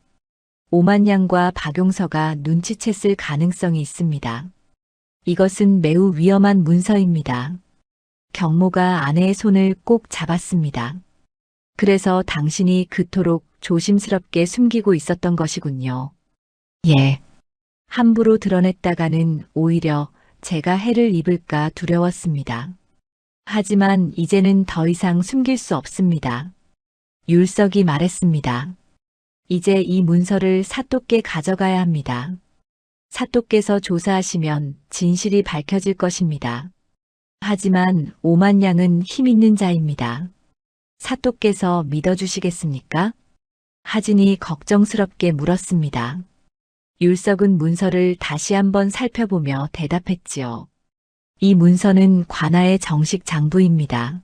오만양과 박용서가 눈치챘을 가능성이 있습니다. 이것은 매우 위험한 문서입니다. 경모가 아내의 손을 꼭 잡았습니다. 그래서 당신이 그토록 조심스럽게 숨기고 있었던 것이군요. 함부로 드러냈다가는 오히려 제가 해를 입을까 두려웠습니다. 하지만 이제는 더 이상 숨길 수 없습니다. 율석이 말했습니다. 이제 이 문서를 사또께 가져가야 합니다. 사또께서 조사하시면 진실이 밝혀질 것입니다. 하지만 오만양은 힘 있는 자입니다. 사또께서 믿어주시겠습니까? 하진이 걱정스럽게 물었습니다. 율석은 문서를 다시 한번 살펴보며 대답했지요. 이 문서는 관아의 정식 장부입니다.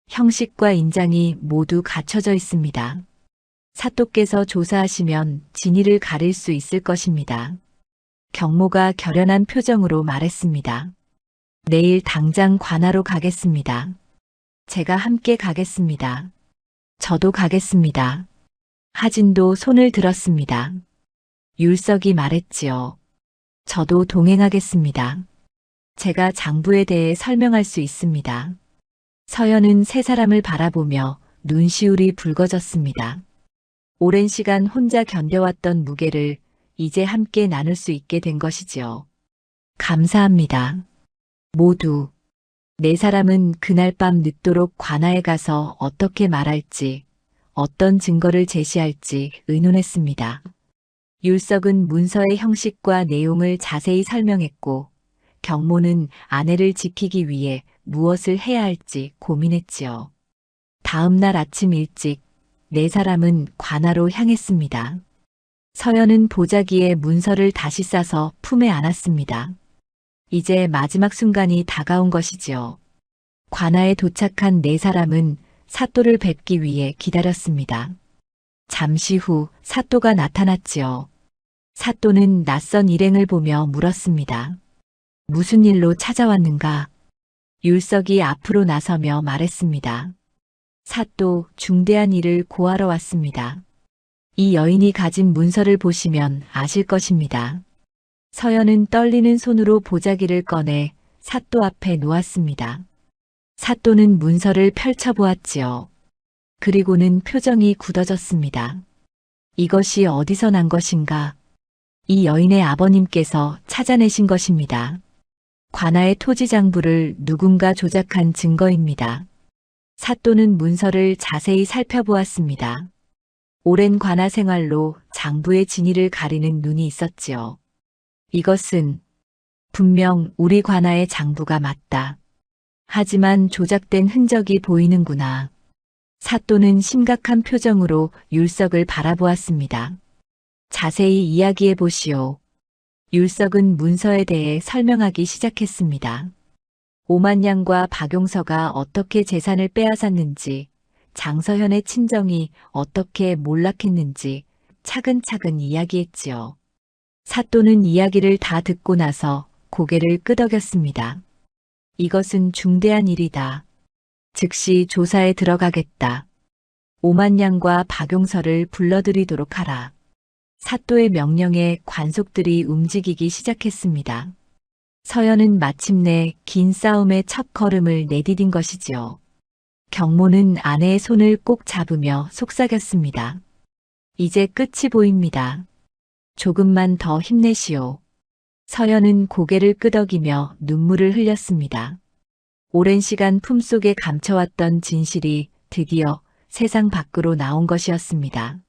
형식과 인장이 모두 갖춰져 있습니다. 사또께서 조사하시면 진위를 가릴 수 있을 것입니다. 경모가 결연한 표정으로 말했습니다. 내일 당장 관아로 가겠습니다. 제가 함께 가겠습니다. 저도 가겠습니다. 하진도 손을 들었습니다. 율석이 말했지요. 저도 동행하겠습니다. 제가 장부에 대해 설명할 수 있습니다. 서연은 세 사람을 바라보며 눈시울이 붉어졌습니다. 오랜 시간 혼자 견뎌왔던 무게를 이제 함께 나눌 수 있게 된 것이지요. 감사합니다. 모두. 네 사람은 그날 밤 늦도록 관아에 가서 어떻게 말할지, 어떤 증거를 제시할지 의논했습니다. 율석은 문서의 형식과 내용을 자세히 설명했고, 경모는 아내를 지키기 위해 무엇을 해야 할지 고민했지요. 다음 날 아침 일찍 네 사람은 관아로 향했습니다. 서연은 보자기에 문서를 다시 싸서 품에 안았습니다. 이제 마지막 순간이 다가온 것이지요. 관아에 도착한 네 사람은 사또를 뵙기 위해 기다렸습니다. 잠시 후 사또가 나타났지요. 사또는 낯선 일행을 보며 물었습니다. 무슨 일로 찾아왔는가? 율석이 앞으로 나서며 말했습니다. 사또, 중대한 일을 고하러 왔습니다. 이 여인이 가진 문서를 보시면 아실 것입니다. 서연은 떨리는 손으로 보자기를 꺼내 사또 앞에 놓았습니다. 사또는 문서를 펼쳐보았지요. 그리고는 표정이 굳어졌습니다. 이것이 어디서 난 것인가? 이 여인의 아버님께서 찾아내신 것입니다. 관아의 토지 장부를 누군가 조작한 증거입니다. 사또는 문서를 자세히 살펴보았습니다. 오랜 관아 생활로 장부의 진위를 가리는 눈이 있었지요. 이것은 분명 우리 관아의 장부가 맞다. 하지만 조작된 흔적이 보이는구나. 사또는 심각한 표정으로 율석을 바라보았습니다. 자세히 이야기해 보시오. 율석은 문서에 대해 설명하기 시작했습니다. 오만양과 박용서가 어떻게 재산을 빼앗았는지, 장서현의 친정이 어떻게 몰락했는지 차근차근 이야기했지요. 사또는 이야기를 다 듣고 나서 고개를 끄덕였습니다. 이것은 중대한 일이다. 즉시 조사에 들어가겠다. 오만양과 박용서를 불러들이도록 하라. 사또의 명령에 관속들이 움직이기 시작했습니다. 서연은 마침내 긴 싸움의 첫 걸음을 내디딘 것이지요. 경모는 아내의 손을 꼭 잡으며 속삭였습니다. 이제 끝이 보입니다. 조금만 더 힘내시오. 서연은 고개를 끄덕이며 눈물을 흘렸습니다. 오랜 시간 품속에 감춰왔던 진실이 드디어 세상 밖으로 나온 것이었습니다.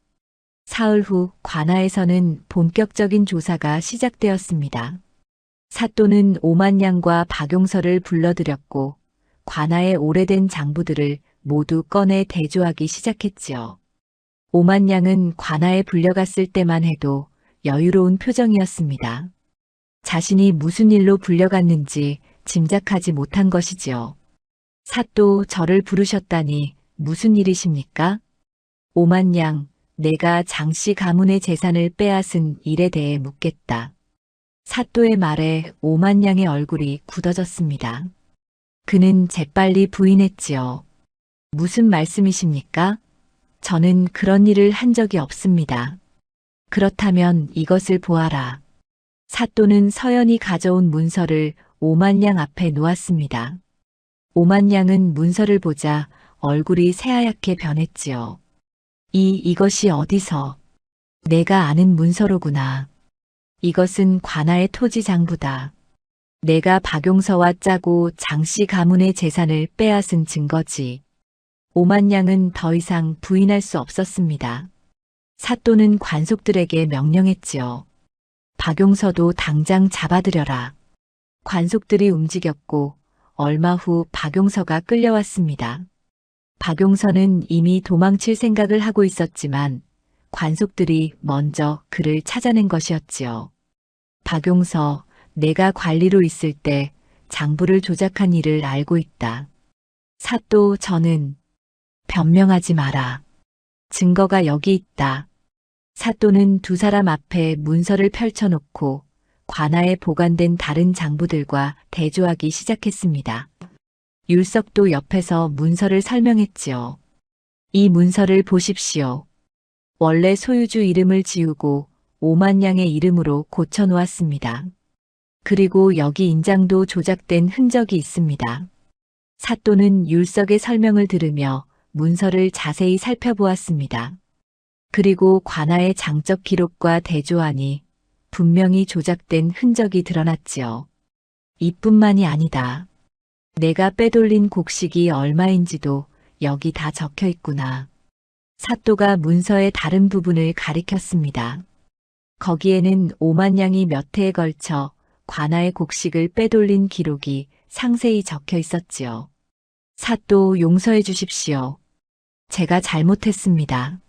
사흘 후 관아에서는 본격적인 조사가 시작되었습니다. 사또는 오만양과 박용서를 불러들였고 관아의 오래된 장부들을 모두 꺼내 대조하기 시작했지요. 오만양은 관아에 불려갔을 때만 해도 여유로운 표정이었습니다. 자신이 무슨 일로 불려갔는지 짐작하지 못한 것이지요. 사또, 저를 부르셨다니 무슨 일이십니까? 오만양, 내가 장씨 가문의 재산을 빼앗은 일에 대해 묻겠다. 사또의 말에 오만양의 얼굴이 굳어졌습니다. 그는 재빨리 부인했지요. 무슨 말씀이십니까? 저는 그런 일을 한 적이 없습니다. 그렇다면 이것을 보아라. 사또는 서연이 가져온 문서를 오만양 앞에 놓았습니다. 오만양은 문서를 보자 얼굴이 새하얗게 변했지요. 이것이 어디서? 내가 아는 문서로구나. 이것은 관아의 토지 장부다. 내가 박용서와 짜고 장씨 가문의 재산을 빼앗은 증거지. 오만양은 더 이상 부인할 수 없었습니다. 사또는 관속들에게 명령했지요. 박용서도 당장 잡아들여라. 관속들이 움직였고 얼마 후 박용서가 끌려왔습니다. 박용서는 이미 도망칠 생각을 하고 있었지만 관속들이 먼저 그를 찾아낸 것이었지요. 박용서, 내가 관리로 있을 때 장부를 조작한 일을 알고 있다. 사또, 저는 변명하지 마라. 증거가 여기 있다. 사또는 두 사람 앞에 문서를 펼쳐놓고 관아에 보관된 다른 장부들과 대조하기 시작했습니다. 율석도 옆에서 문서를 설명했지요. 이 문서를 보십시오. 원래 소유주 이름을 지우고 오만양의 이름으로 고쳐놓았습니다. 그리고 여기 인장도 조작된 흔적이 있습니다. 사또는 율석의 설명을 들으며 문서를 자세히 살펴보았습니다. 그리고 관아의 장적 기록과 대조하니 분명히 조작된 흔적이 드러났지요. 이뿐만이 아니다. 내가 빼돌린 곡식이 얼마인지도 여기 다 적혀 있구나. 사또가 문서의 다른 부분을 가리켰습니다. 거기에는 오만양이 몇 해에 걸쳐 관아의 곡식을 빼돌린 기록이 상세히 적혀 있었지요. 사또, 용서해 주십시오. 제가 잘못했습니다.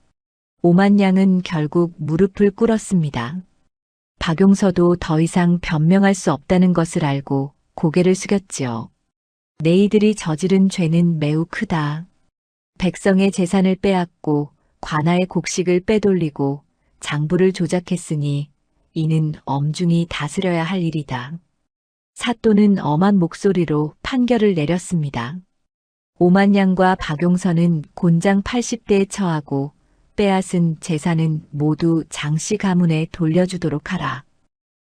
오만양은 결국 무릎을 꿇었습니다. 박용서도 더 이상 변명할 수 없다는 것을 알고 고개를 숙였지요. 너희들이 저지른 죄는 매우 크다. 백성의 재산을 빼앗고 관아의 곡식을 빼돌리고 장부를 조작했으니 이는 엄중히 다스려야 할 일이다. 사또는 엄한 목소리로 판결을 내렸습니다. 오만양과 박용서는 곤장 80대에 처하고 빼앗은 재산은 모두 장씨 가문에 돌려주도록 하라.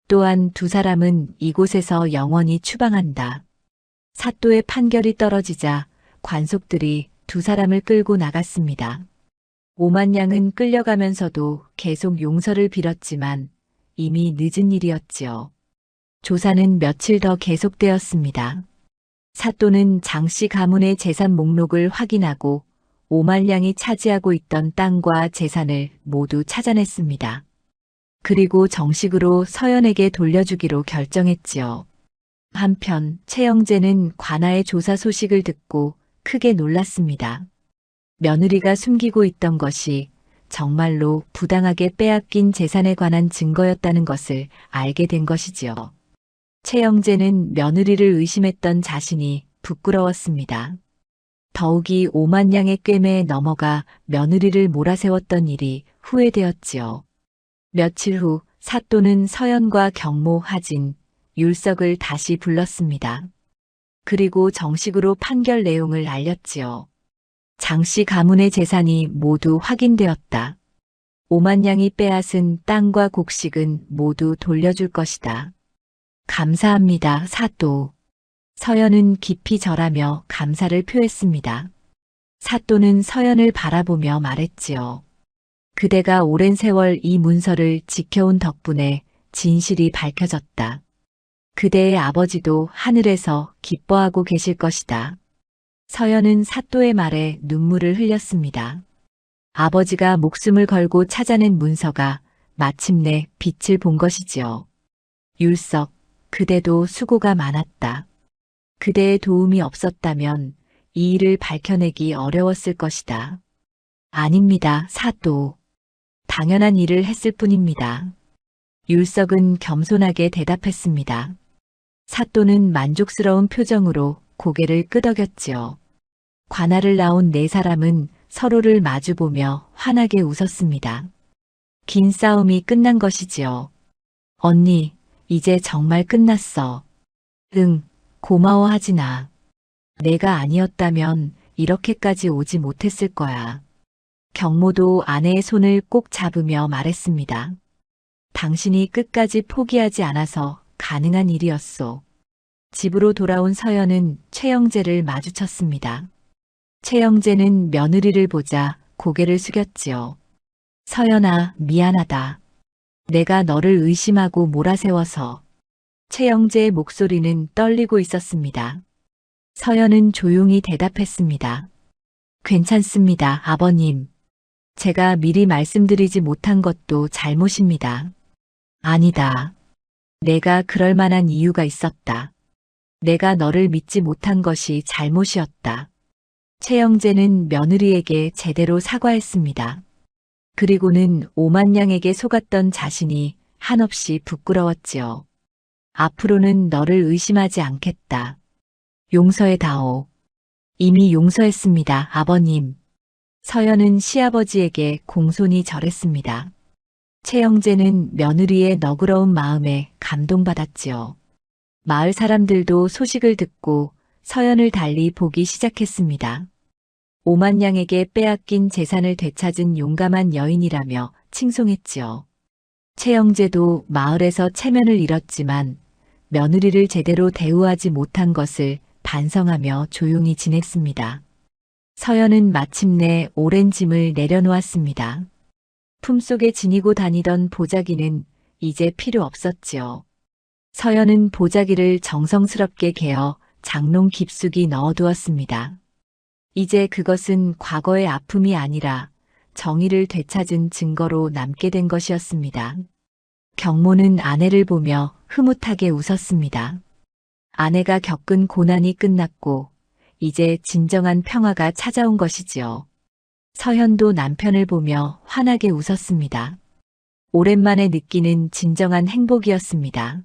또한 두 사람은 이곳에서 영원히 추방한다. 사또의 판결이 떨어지자 관속들이 두 사람을 끌고 나갔습니다. 오만양은 끌려가면서도 계속 용서를 빌었지만 이미 늦은 일이었지요. 조사는 며칠 더 계속되었습니다. 사또는 장씨 가문의 재산 목록을 확인하고 오만량이 차지하고 있던 땅과 재산을 모두 찾아냈습니다. 그리고 정식으로 서연에게 돌려주기로 결정했지요. 한편 최영재는 관아의 조사 소식을 듣고 크게 놀랐습니다. 며느리가 숨기고 있던 것이 정말로 부당하게 빼앗긴 재산에 관한 증거였다는 것을 알게 된 것이지요. 최영재는 며느리를 의심했던 자신이 부끄러웠습니다. 더욱이 오만량의 꿰매에 넘어가 며느리를 몰아세웠던 일이 후회되었지요. 며칠 후 사또는 서연과 경모, 하진, 율석을 다시 불렀습니다. 그리고 정식으로 판결 내용을 알렸지요. 장씨 가문의 재산이 모두 확인되었다. 오만량이 빼앗은 땅과 곡식은 모두 돌려줄 것이다. 감사합니다, 사또. 서연은 깊이 절하며 감사를 표했습니다. 사또는 서연을 바라보며 말했지요. 그대가 오랜 세월 이 문서를 지켜온 덕분에 진실이 밝혀졌다. 그대의 아버지도 하늘에서 기뻐하고 계실 것이다. 서연은 사또의 말에 눈물을 흘렸습니다. 아버지가 목숨을 걸고 찾아낸 문서가 마침내 빛을 본 것이지요. 율석, 그대도 수고가 많았다. 그대의 도움이 없었다면 이 일을 밝혀내기 어려웠을 것이다. 아닙니다, 사또. 당연한 일을 했을 뿐입니다. 율석은 겸손하게 대답했습니다. 사또는 만족스러운 표정으로 고개를 끄덕였지요. 관아를 나온 네 사람은 서로를 마주보며 환하게 웃었습니다. 긴 싸움이 끝난 것이지요. 언니, 이제 정말 끝났어. 응, 고마워하지나. 내가 아니었다면 이렇게까지 오지 못했을 거야. 경모도 아내의 손을 꼭 잡으며 말했습니다. 당신이 끝까지 포기하지 않아서 가능한 일이었소. 집으로 돌아온 서연은 최영재를 마주쳤습니다. 최영재는 며느리를 보자 고개를 숙였지요. 서연아, 미안하다. 내가 너를 의심하고 몰아세워서. 최영재의 목소리는 떨리고 있었습니다. 서연은 조용히 대답했습니다. 괜찮습니다, 아버님. 제가 미리 말씀드리지 못한 것도 잘못입니다. 아니다. 내가 그럴 만한 이유가 있었다. 내가 너를 믿지 못한 것이 잘못이었다. 최영재는 며느리에게 제대로 사과했습니다. 그리고는 오만량에게 속았던 자신이 한없이 부끄러웠지요. 앞으로는 너를 의심하지 않겠다. 용서해다오. 이미 용서했습니다, 아버님. 서연은 시아버지에게 공손히 절했습니다. 최영재는 며느리의 너그러운 마음에 감동받았지요. 마을 사람들도 소식을 듣고 서연을 달리 보기 시작했습니다. 오만량에게 빼앗긴 재산을 되찾은 용감한 여인이라며 칭송했지요. 최영재도 마을에서 체면을 잃었지만 며느리를 제대로 대우하지 못한 것을 반성하며 조용히 지냈습니다. 서연은 마침내 오랜 짐을 내려놓았습니다. 품속에 지니고 다니던 보자기는 이제 필요 없었지요. 서연은 보자기를 정성스럽게 개어 장롱 깊숙이 넣어두었습니다. 이제 그것은 과거의 아픔이 아니라 정의를 되찾은 증거로 남게 된 것이었습니다. 경모는 아내를 보며 흐뭇하게 웃었습니다. 아내가 겪은 고난이 끝났고 이제 진정한 평화가 찾아온 것이지요. 서현도 남편을 보며 환하게 웃었습니다. 오랜만에 느끼는 진정한 행복이었습니다.